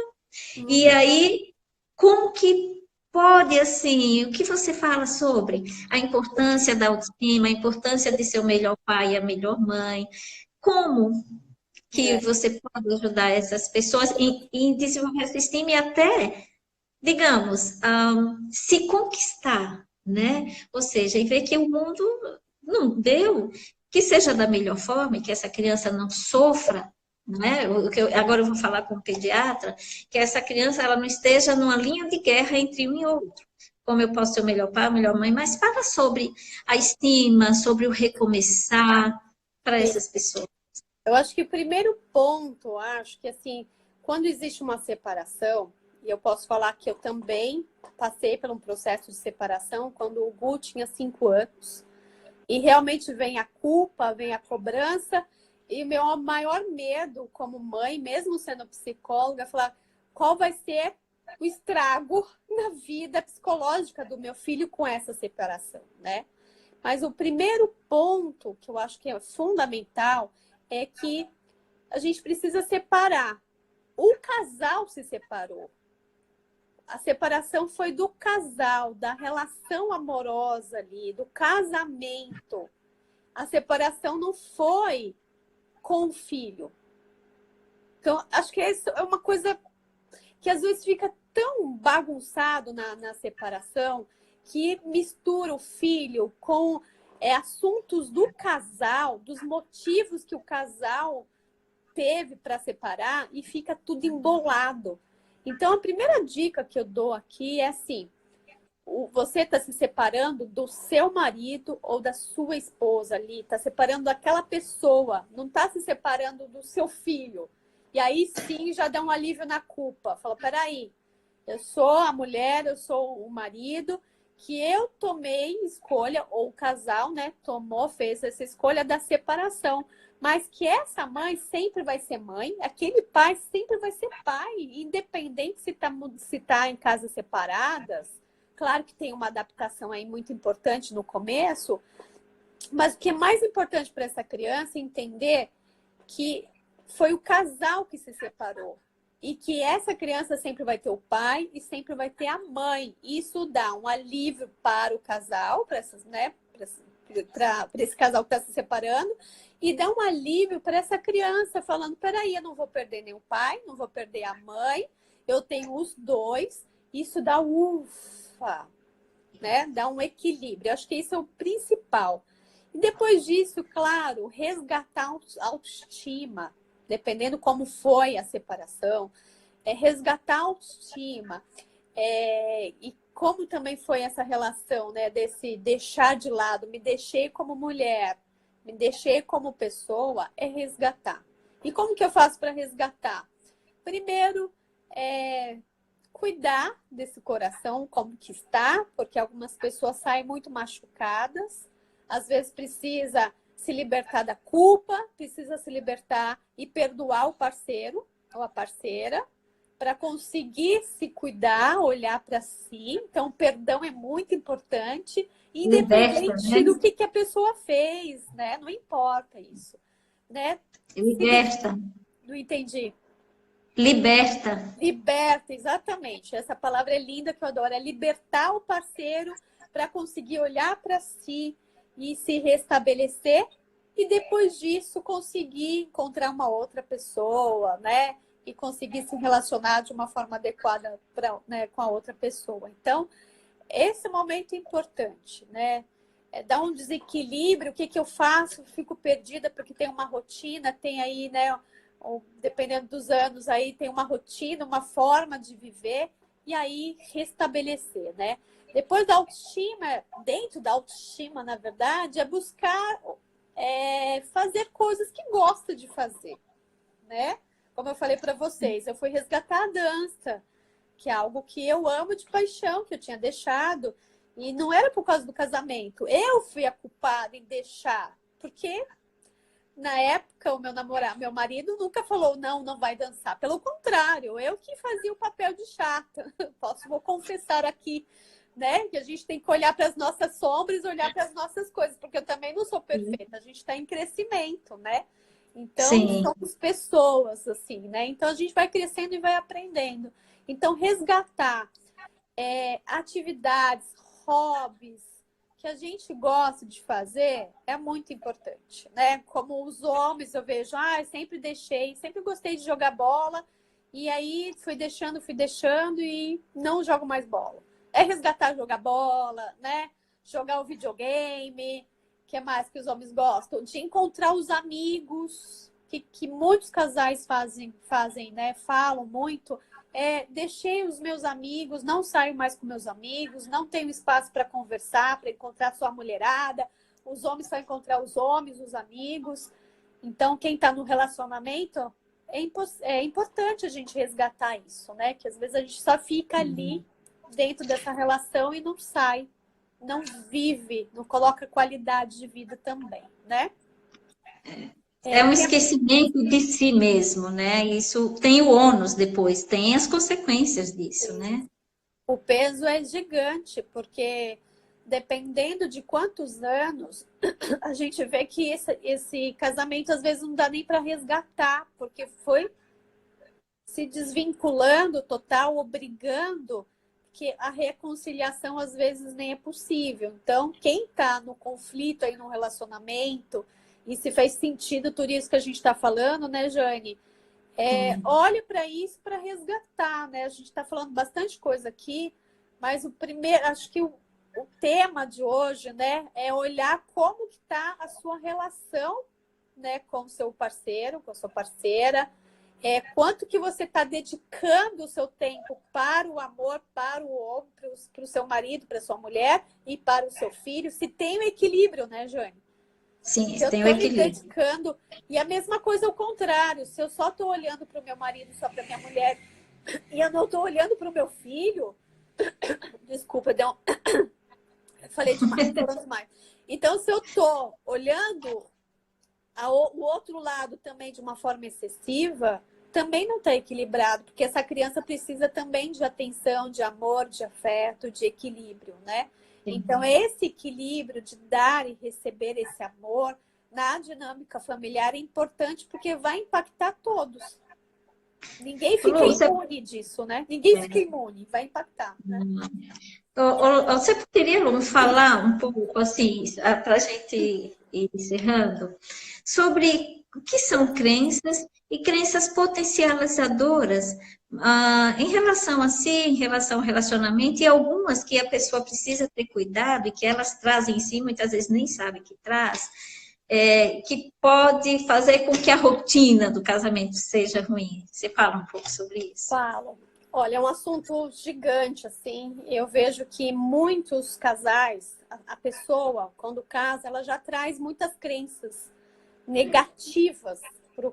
e aí, como que pode, assim, o que você fala sobre a importância da autoestima, a importância de ser o melhor pai e a melhor mãe? Como que você pode ajudar essas pessoas em desenvolver essa estima e até, digamos, se conquistar, né? Ou seja, e ver que o mundo não deu, que seja da melhor forma e que essa criança não sofra, né? Agora eu vou falar com o pediatra, que essa criança ela não esteja numa linha de guerra entre um e outro. Como eu posso ser o melhor pai, a melhor mãe, mas fala sobre a estima, sobre o recomeçar para essas pessoas. Eu acho que o primeiro ponto, acho que assim, quando existe uma separação, e eu posso falar que eu também passei por um processo de separação quando o Gu tinha 5 anos. E realmente vem a culpa, vem a cobrança. E o meu maior medo como mãe, mesmo sendo psicóloga, é falar qual vai ser o estrago na vida psicológica do meu filho com essa separação, né? Mas o primeiro ponto que eu acho que é fundamental é que a gente precisa separar. O casal se separou. A separação foi do casal, da relação amorosa ali, do casamento. A separação não foi com o filho. Então, acho que isso é uma coisa que às vezes fica tão bagunçado na separação que mistura o filho com assuntos do casal, dos motivos que o casal teve para separar e fica tudo embolado. Então, a primeira dica que eu dou aqui é assim, você está se separando do seu marido ou da sua esposa ali, está separando daquela pessoa, não está se separando do seu filho. E aí sim já dá um alívio na culpa. Fala, peraí, eu sou a mulher, eu sou o marido, que eu tomei escolha, ou o casal, né, fez essa escolha da separação. Mas que essa mãe sempre vai ser mãe, aquele pai sempre vai ser pai, independente se tá em casas separadas. Claro que tem uma adaptação aí muito importante no começo, mas o que é mais importante para essa criança é entender que foi o casal que se separou. E que essa criança sempre vai ter o pai e sempre vai ter a mãe. Isso dá um alívio para o casal, para essas, né, para esse casal que está se separando, e dá um alívio para essa criança, falando, peraí, eu não vou perder nem o pai, não vou perder a mãe, eu tenho os dois. Isso dá ufa, né? Dá um equilíbrio. Eu acho que isso é o principal. E depois disso, claro, resgatar a autoestima, dependendo como foi a separação, resgatar a autoestima. E como também foi essa relação, né, desse deixar de lado, me deixei como mulher, me deixei como pessoa, é resgatar. E como que eu faço para resgatar? Primeiro, cuidar desse coração, como que está, porque algumas pessoas saem muito machucadas, às vezes precisa se libertar da culpa, precisa se libertar e perdoar o parceiro ou a parceira, para conseguir se cuidar, olhar para si. Então, perdão é muito importante, independente Liberta, né? do que a pessoa fez, né? Não importa isso, né? Liberta. Não entendi. Liberta. Liberta, exatamente. Essa palavra é linda que eu adoro. É libertar o parceiro para conseguir olhar para si e se restabelecer. E depois disso, conseguir encontrar uma outra pessoa, né? E conseguir se relacionar de uma forma adequada né, com a outra pessoa. Então, esse momento é importante, né? Dá um desequilíbrio, o que eu faço? Fico perdida porque tem uma rotina, tem aí, né? Dependendo dos anos, aí tem uma rotina, uma forma de viver, e aí restabelecer, né? Depois da autoestima, dentro da autoestima, na verdade, é buscar fazer coisas que gosta de fazer, né? Como eu falei para vocês, eu fui resgatar a dança, que é algo que eu amo de paixão, que eu tinha deixado, e não era por causa do casamento. Eu fui a culpada em deixar, porque na época o meu marido nunca falou não vai dançar. Pelo contrário, eu que fazia o papel de chata. Vou confessar aqui, né? Que a gente tem que olhar para as nossas sombras, olhar para as nossas coisas, porque eu também não sou perfeita. A gente está em crescimento, né? Então, Sim. somos pessoas, assim, né? Então, a gente vai crescendo e vai aprendendo. Então, resgatar atividades, hobbies que a gente gosta de fazer é muito importante, né? Como os homens, eu vejo, sempre deixei, sempre gostei de jogar bola, e aí fui deixando e não jogo mais bola. É resgatar jogar bola, né? Jogar o videogame, que é mais que os homens gostam, de encontrar os amigos, que muitos casais fazem, né? Falam muito. Deixei os meus amigos, não saio mais com meus amigos, não tenho espaço para conversar, para encontrar sua mulherada. Os homens vão encontrar os homens, os amigos. Então, quem está no relacionamento, é importante a gente resgatar isso, né? Que às vezes a gente só fica ali dentro dessa relação e não sai, não vive, não coloca qualidade de vida também, né? É um esquecimento de si mesmo, né? Isso tem o ônus depois, tem as consequências disso, né? O peso é gigante, porque dependendo de quantos anos, a gente vê que esse casamento às vezes não dá nem para resgatar, porque foi se desvinculando total, obrigando que a reconciliação às vezes nem é possível. Então, quem está no conflito aí no relacionamento, e se faz sentido tudo isso que a gente está falando, né, Jane? Olha para isso para resgatar, né? A gente está falando bastante coisa aqui, mas o primeiro, acho que o tema de hoje, né, é olhar como que está a sua relação, né, com o seu parceiro, com a sua parceira, quanto que você está dedicando o seu tempo para o amor, para o homem, para o seu marido, para a sua mulher e para o seu filho, se tem o equilíbrio, né, Jane? Sim, Se eu tem o estou me equilíbrio. dedicando, e a mesma coisa ao contrário, se eu só estou olhando para o meu marido, só para minha mulher, e eu não estou olhando para o meu filho, desculpa, falei demais, falando demais. Então, se eu estou olhando o outro lado também de uma forma excessiva, também não está equilibrado, porque essa criança precisa também de atenção, de amor, de afeto, de equilíbrio, né? Sim. Então, esse equilíbrio de dar e receber esse amor na dinâmica familiar é importante porque vai impactar todos. Ninguém fica Lu, você, imune disso, né? Ninguém fica imune, vai impactar, né? você poderia, Lu, me falar um pouco, assim, para a gente ir encerrando, sobre o que são crenças e crenças potencializadoras em relação a si, em relação ao relacionamento, e algumas que a pessoa precisa ter cuidado e que elas trazem em si, muitas vezes nem sabe que traz, que pode fazer com que a rotina do casamento seja ruim. Você fala um pouco sobre isso? Falo. Olha, é um assunto gigante, assim. Eu vejo que muitos casais, a pessoa, quando casa, ela já traz muitas crenças negativas para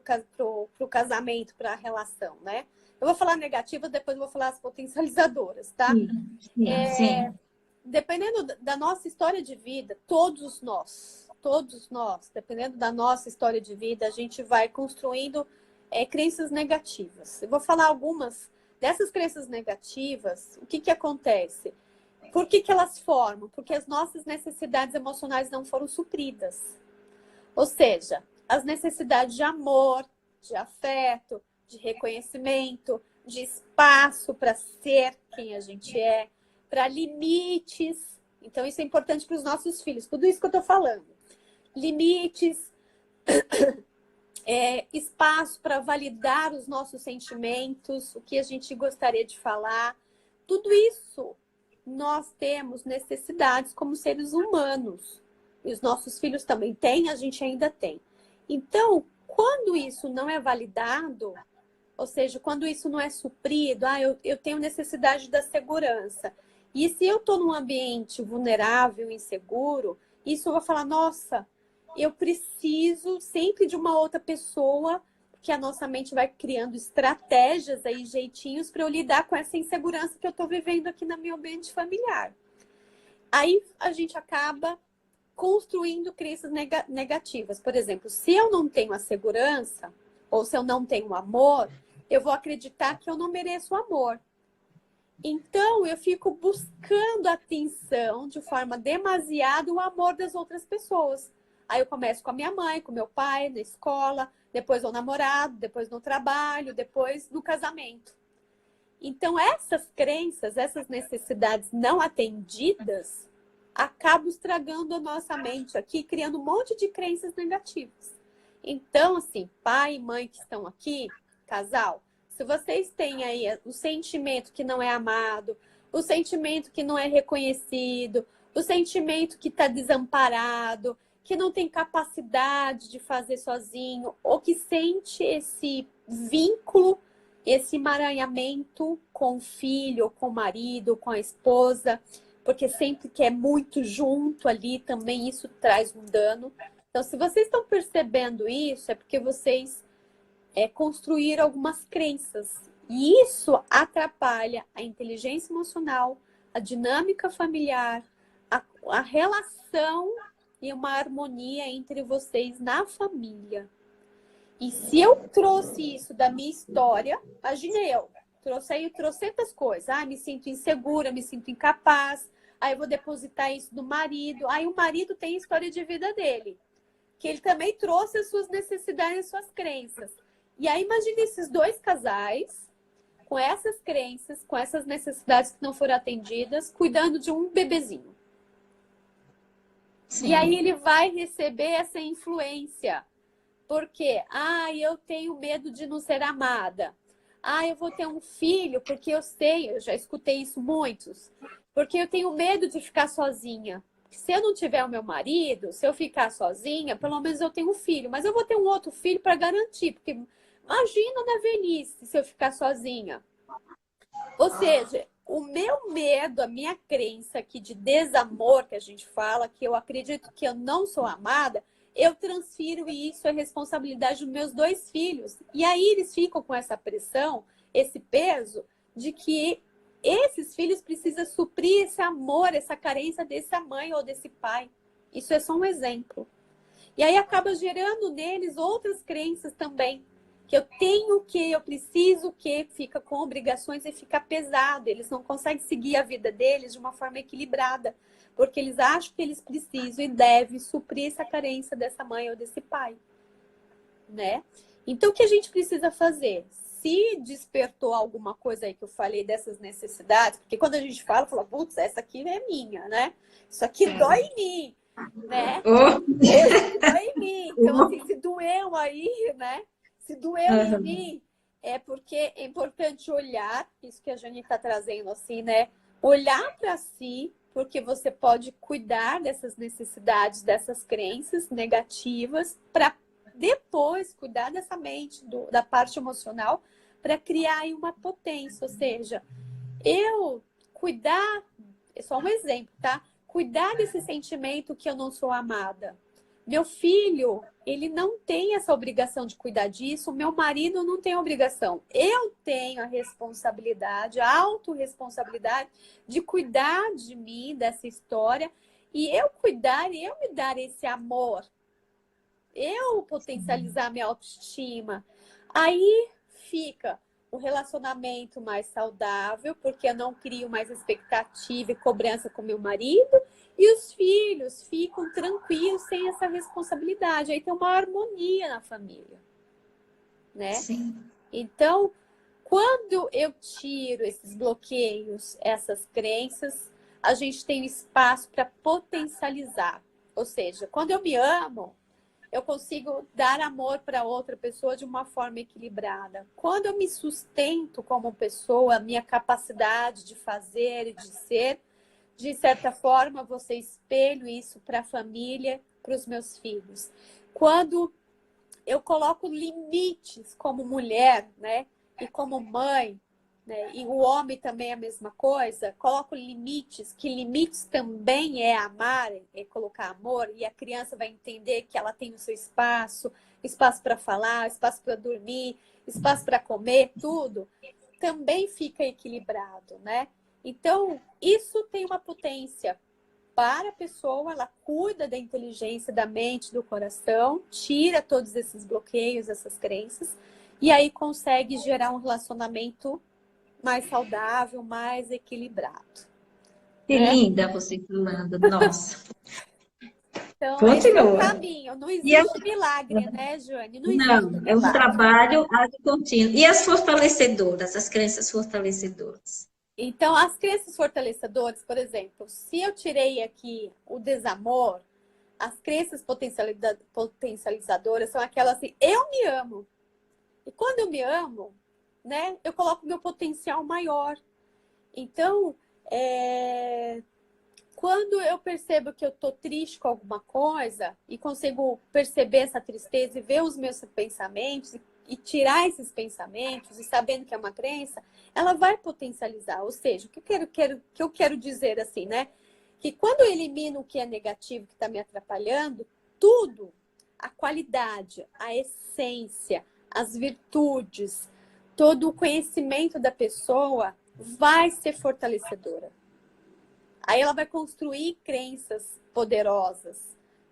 o casamento, para a relação, né? Eu vou falar negativas, depois eu vou falar as potencializadoras, tá? Sim. Dependendo da nossa história de vida, todos nós, dependendo da nossa história de vida, a gente vai construindo crenças negativas. Eu vou falar algumas dessas crenças negativas. O que que acontece? Por que que elas formam? Porque as nossas necessidades emocionais não foram supridas. Ou seja, as necessidades de amor, de afeto, de reconhecimento, de espaço para ser quem a gente é, para limites. Então, isso é importante para os nossos filhos. Tudo isso que eu estou falando. Limites, espaço para validar os nossos sentimentos, o que a gente gostaria de falar. Tudo isso nós temos necessidades como seres humanos. E os nossos filhos também têm, a gente ainda tem. Então, quando isso não é validado, ou seja, quando isso não é suprido, eu tenho necessidade da segurança. E se eu estou num ambiente vulnerável, inseguro, isso eu vou falar, nossa, eu preciso sempre de uma outra pessoa, que a nossa mente vai criando estratégias aí, jeitinhos para eu lidar com essa insegurança que eu estou vivendo aqui no meu ambiente familiar. Aí a gente acaba construindo crenças negativas. Por exemplo, se eu não tenho a segurança, ou se eu não tenho amor, eu vou acreditar que eu não mereço amor. Então, eu fico buscando atenção de forma demasiada o amor das outras pessoas. Aí eu começo com a minha mãe, com meu pai, na escola, depois no namorado, depois no trabalho, depois no casamento. Então, essas crenças, essas necessidades não atendidas, acabam estragando a nossa mente aqui, criando um monte de crenças negativas. Então, assim, pai e mãe que estão aqui, casal, se vocês têm aí o sentimento que não é amado, o sentimento que não é reconhecido, o sentimento que está desamparado, que não tem capacidade de fazer sozinho, ou que sente esse vínculo, esse emaranhamento com o filho, com o marido, com a esposa, porque sempre que é muito junto ali, também isso traz um dano. Então, se vocês estão percebendo isso, é porque vocês construíram algumas crenças. E isso atrapalha a inteligência emocional, a dinâmica familiar, a relação e uma harmonia entre vocês na família. E se eu trouxe isso da minha história, imagine eu, trouxe aí trocentas coisas. Ah, me sinto insegura, me sinto incapaz. Aí eu vou depositar isso no marido. Aí o marido tem a história de vida dele, que ele também trouxe as suas necessidades, as suas crenças. E aí imagine esses dois casais com essas crenças, com essas necessidades que não foram atendidas, cuidando de um bebezinho. Sim. E aí ele vai receber essa influência. Porque, eu tenho medo de não ser amada. Eu vou ter um filho porque eu já escutei isso muitos, porque eu tenho medo de ficar sozinha. Se eu não tiver o meu marido, se eu ficar sozinha, pelo menos eu tenho um filho, mas eu vou ter um outro filho para garantir, porque imagina na velhice se eu ficar sozinha. Ou seja, o meu medo, a minha crença aqui de desamor que a gente fala, que eu acredito que eu não sou amada, eu transfiro isso, a responsabilidade dos meus 2 filhos. E aí eles ficam com essa pressão, esse peso, de que esses filhos precisam suprir esse amor, essa carência dessa mãe ou desse pai. Isso é só um exemplo. E aí acaba gerando neles outras crenças também. Que eu tenho que, eu preciso que, fica com obrigações e fica pesado. Eles não conseguem seguir a vida deles de uma forma equilibrada. Porque eles acham que eles precisam e devem suprir essa carência dessa mãe ou desse pai. Né? Então, o que a gente precisa fazer? Se despertou alguma coisa aí que eu falei dessas necessidades, porque quando a gente fala, putz, essa aqui é minha, né? Isso aqui dói em mim, né? Isso aqui dói em mim. Então, assim, se doeu aí, né? Se doeu em mim, é porque é importante olhar, isso que a Jane está trazendo assim, né? Olhar para si, porque você pode cuidar dessas necessidades, dessas crenças negativas, para depois cuidar dessa mente, da parte emocional, para criar aí uma potência. Ou seja, eu cuidar, é só um exemplo, tá? Cuidar desse sentimento que eu não sou amada. Meu filho, ele não tem essa obrigação de cuidar disso. Meu marido não tem obrigação. Eu tenho a responsabilidade, a autorresponsabilidade de cuidar de mim, dessa história. E eu cuidar, e eu me dar esse amor. Eu potencializar minha autoestima. Aí fica o relacionamento mais saudável, porque eu não crio mais expectativa e cobrança com meu marido. E os filhos ficam tranquilos sem essa responsabilidade. Aí tem uma harmonia na família, né? Sim. Então, quando eu tiro esses bloqueios, essas crenças, a gente tem espaço para potencializar. Ou seja, quando eu me amo, eu consigo dar amor para outra pessoa de uma forma equilibrada. Quando eu me sustento como pessoa, a minha capacidade de fazer e de ser, de certa forma, você espelho isso para a família, para os meus filhos. Quando eu coloco limites como mulher, né? E como mãe, né? E o homem também é a mesma coisa, coloco limites, que limites também é amar, é colocar amor, e a criança vai entender que ela tem o seu espaço, espaço para falar, espaço para dormir, espaço para comer, tudo, também fica equilibrado, né? Então, isso tem uma potência para a pessoa, ela cuida da inteligência, da mente, do coração, tira todos esses bloqueios, essas crenças, e aí consegue gerar um relacionamento mais saudável, mais equilibrado. Que né? linda você falando, nossa. Então, esse é o Continua. caminho. Não existe milagre, né, Joane? Não existe Não, é um milagre. trabalho contínuo. E as fortalecedoras, as crenças fortalecedoras? Então, as crenças fortalecedoras, por exemplo, se eu tirei aqui o desamor, as crenças potencializadoras são aquelas assim, eu me amo. E quando eu me amo, né, eu coloco meu potencial maior. Então, quando eu percebo que eu tô triste com alguma coisa e consigo perceber essa tristeza e ver os meus pensamentos e tirar esses pensamentos e sabendo que é uma crença, ela vai potencializar. Ou seja, o que eu quero dizer assim, né? Que quando eu elimino o que é negativo, que está me atrapalhando, tudo, a qualidade, a essência, as virtudes, todo o conhecimento da pessoa vai ser fortalecedora. Aí ela vai construir crenças poderosas,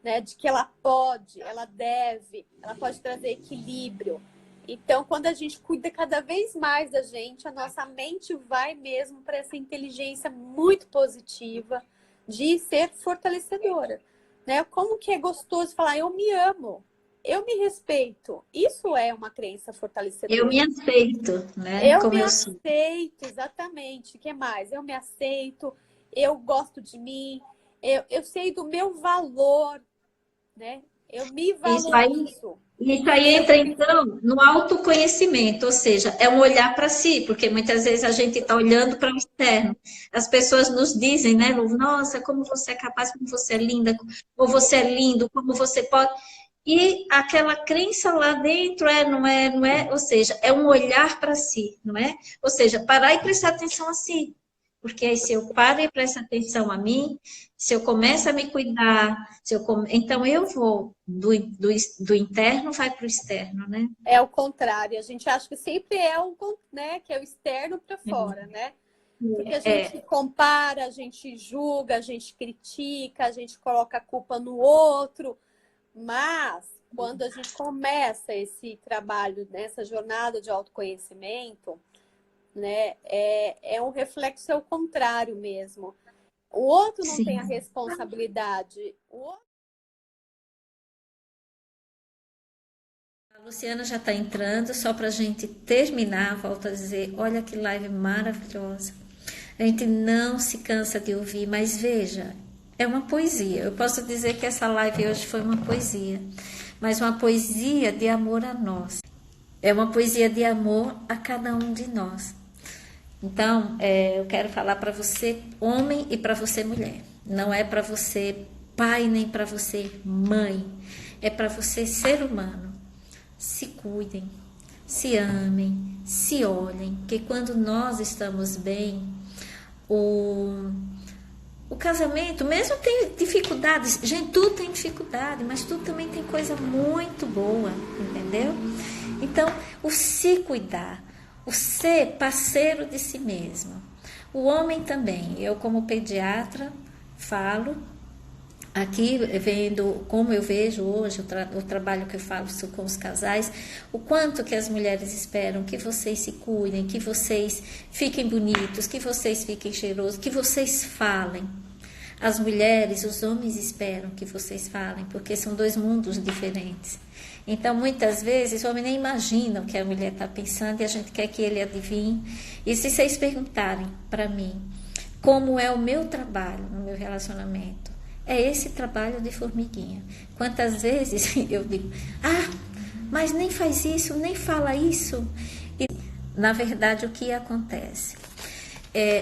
né? De que ela pode, ela deve, ela pode trazer equilíbrio. Então, quando a gente cuida cada vez mais da gente, a nossa mente vai mesmo para essa inteligência muito positiva de ser fortalecedora, né? Como que é gostoso falar, eu me amo, eu me respeito. Isso é uma crença Eu me fortalecedora. aceito, né? Eu Como me eu sou. aceito, exatamente. O que mais? Eu me aceito, eu gosto de mim, eu sei do meu valor, né? Eu me Isso aí, valorizo. isso aí entra, então, no autoconhecimento, ou seja, é um olhar para si, porque muitas vezes a gente está olhando para o externo. As pessoas nos dizem, né, Lu, nossa, como você é capaz, como você é linda, ou você é lindo, como você pode. E aquela crença lá dentro não é, ou seja, é um olhar para si, não é? Ou seja, parar e prestar atenção a si. Porque aí se eu paro e presto atenção a mim, se eu começo a me cuidar, então eu vou do interno vai para o externo, né? É o contrário. A gente acha que sempre é o, né, que é o externo para fora, né? Porque a gente compara, a gente julga, a gente critica, a gente coloca a culpa no outro. Mas quando a gente começa esse trabalho, nessa jornada de autoconhecimento, né, é um reflexo ao contrário mesmo. O outro não tem a Sim. responsabilidade. O outro... A Luciana já está entrando, só para a gente terminar, volto a dizer, olha que live maravilhosa. A gente não se cansa de ouvir, mas veja, é uma poesia. Eu posso dizer que essa live hoje foi uma poesia, mas uma poesia de amor a nós. É uma poesia de amor a cada um de nós. Então, eu quero falar para você, homem, e para você, mulher. Não é para você, pai, nem para você, mãe. É para você, ser humano. Se cuidem, se amem, se olhem, que quando nós estamos bem, o casamento, mesmo tem dificuldades, gente, tudo tem dificuldade, mas tudo também tem coisa muito boa, entendeu? Então, o se cuidar, o ser parceiro de si mesmo. O homem também, eu como pediatra falo, aqui vendo como eu vejo hoje o trabalho que eu faço com os casais, o quanto que as mulheres esperam que vocês se cuidem, que vocês fiquem bonitos, que vocês fiquem cheirosos, que vocês falem. As mulheres, os homens esperam que vocês falem, porque são dois mundos diferentes. Então, muitas vezes, o homem nem imagina o que a mulher está pensando e a gente quer que ele adivinhe. E se vocês perguntarem para mim como é o meu trabalho no meu relacionamento, é esse trabalho de formiguinha. Quantas vezes eu digo, mas nem faz isso, nem fala isso. E, na verdade, o que acontece?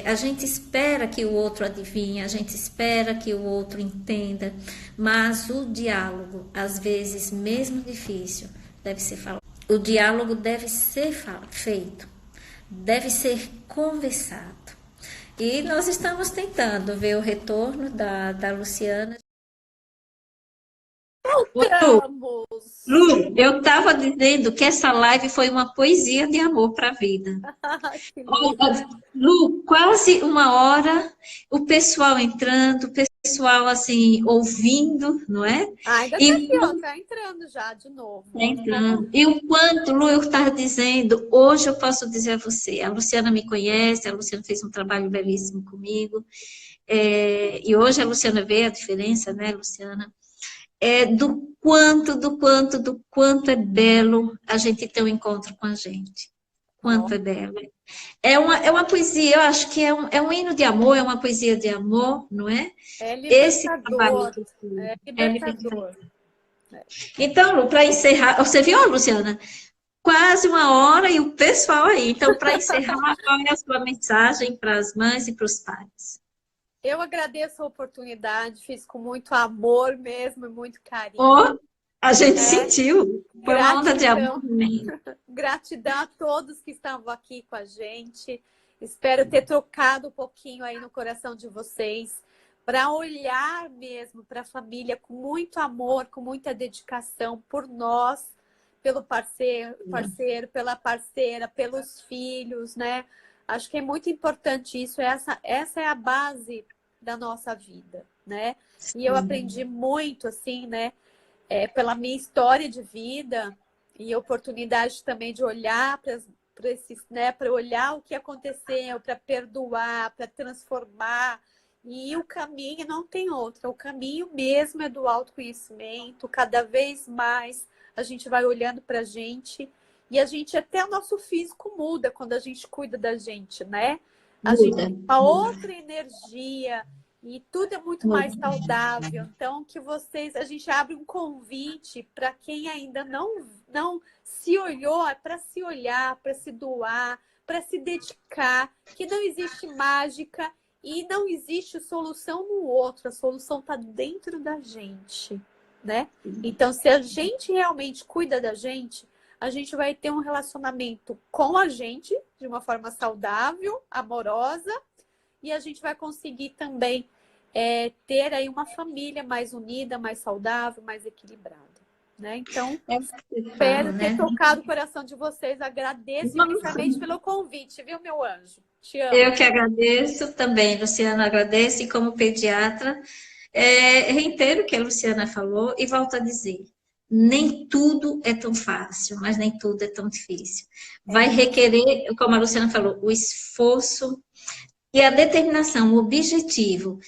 A gente espera que o outro adivinhe, a gente espera que o outro entenda, mas o diálogo, às vezes, mesmo difícil, deve ser falado. O diálogo deve ser feito, deve ser conversado. E nós estamos tentando ver o retorno da Luciana. Voltamos! Lu, eu estava dizendo que essa live foi uma poesia de amor para a vida. Que lindo. Lu, quase uma hora, o pessoal entrando, o pessoal assim, ouvindo, não é? Ainda tá E aqui, ó, tá entrando já de novo. tá entrando. E o quanto, Lu, eu estava dizendo, hoje eu posso dizer a você, a Luciana me conhece, a Luciana fez um trabalho belíssimo comigo, e hoje a Luciana vê a diferença, né, Luciana? Do quanto é belo a gente ter um encontro com a gente. Ó, Quanto é belo. É uma poesia, eu acho que é um hino de amor, é uma poesia de amor, não é? é Esse trabalho libertador. que eu fiz É é libertador. libertador. Então, Lu, para encerrar, você viu, Luciana? Quase uma hora e o pessoal aí. Então, para encerrar, qual é a sua mensagem para as mães e para os pais? Eu agradeço a oportunidade, fiz com muito amor mesmo, e muito carinho, Oh, a gente né? sentiu. Foi uma onda de amor Gratidão, também. gratidão a todos que estavam aqui com a gente. Espero ter trocado um pouquinho aí no coração de vocês para olhar mesmo para a família com muito amor, com muita dedicação por nós, pelo parceiro, pela parceira, pelos filhos, né? Acho que é muito importante isso. Essa é a base da nossa vida. né? E eu aprendi muito, assim, né? Pela minha história de vida e oportunidade também de olhar para esses, né? Para olhar o que aconteceu, para perdoar, para transformar. E o caminho não tem outro. O caminho mesmo é do autoconhecimento. Cada vez mais a gente vai olhando para a gente. E a gente, até o nosso físico muda quando a gente cuida da gente, né? A gente Muda, tem uma outra energia e tudo é muito mais muda. saudável. Então, que vocês, a gente abre um convite para quem ainda não se olhou, para se olhar, para se doar, para se dedicar, que não existe mágica e não existe solução no outro, a solução está dentro da gente, né? Então, se a gente realmente cuida da gente, a gente vai ter um relacionamento com a gente de uma forma saudável, amorosa, e a gente vai conseguir também ter aí uma família mais unida, mais saudável, mais equilibrada, né? Então, É o que eu falo, espero ter né? tocado o coração de vocês. Agradeço imensamente pelo convite, viu, meu anjo? Te amo. Eu que agradeço também, Luciana, agradeço, e como pediatra, reitero o que a Luciana falou e volto a dizer, nem tudo é tão fácil, mas nem tudo é tão difícil. Vai requerer, como a Luciana falou, o esforço e a determinação, o objetivo,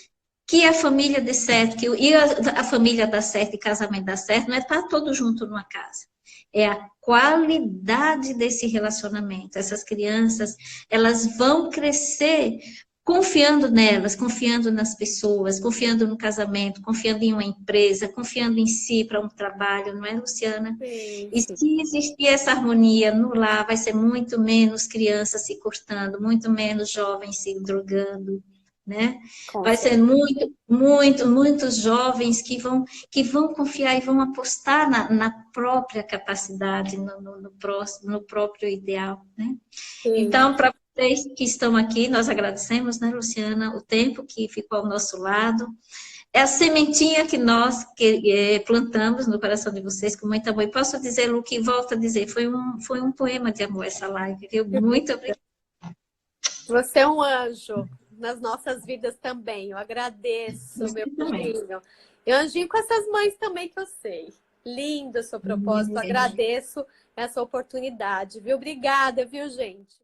que a família dê certo, e a família dá certo e casamento dá certo, não é estar todo junto numa casa. É a qualidade desse relacionamento. Essas crianças, elas vão crescer confiando nelas, confiando nas pessoas, confiando no casamento, confiando em uma empresa, confiando em si para um trabalho, não é, Luciana? Sim, E sim. se existir essa harmonia no lar, vai ser muito menos crianças se cortando, muito menos jovens se drogando, né? Com Vai ser certeza. muitos jovens que vão confiar e vão apostar na própria capacidade, no próprio ideal, né? Sim. Então, para vocês que estão aqui, nós agradecemos, né, Luciana, o tempo que ficou ao nosso lado. É a sementinha que nós plantamos no coração de vocês com muito amor. E posso dizer, Lu, que volto a dizer, foi um poema de amor essa live, viu? Muito obrigada. Você é um anjo nas nossas vidas também. Eu agradeço, meu Você também. anjinho. E anjinho com essas mães também que eu sei. Lindo o seu propósito. Agradeço essa oportunidade, viu? Obrigada, viu, gente?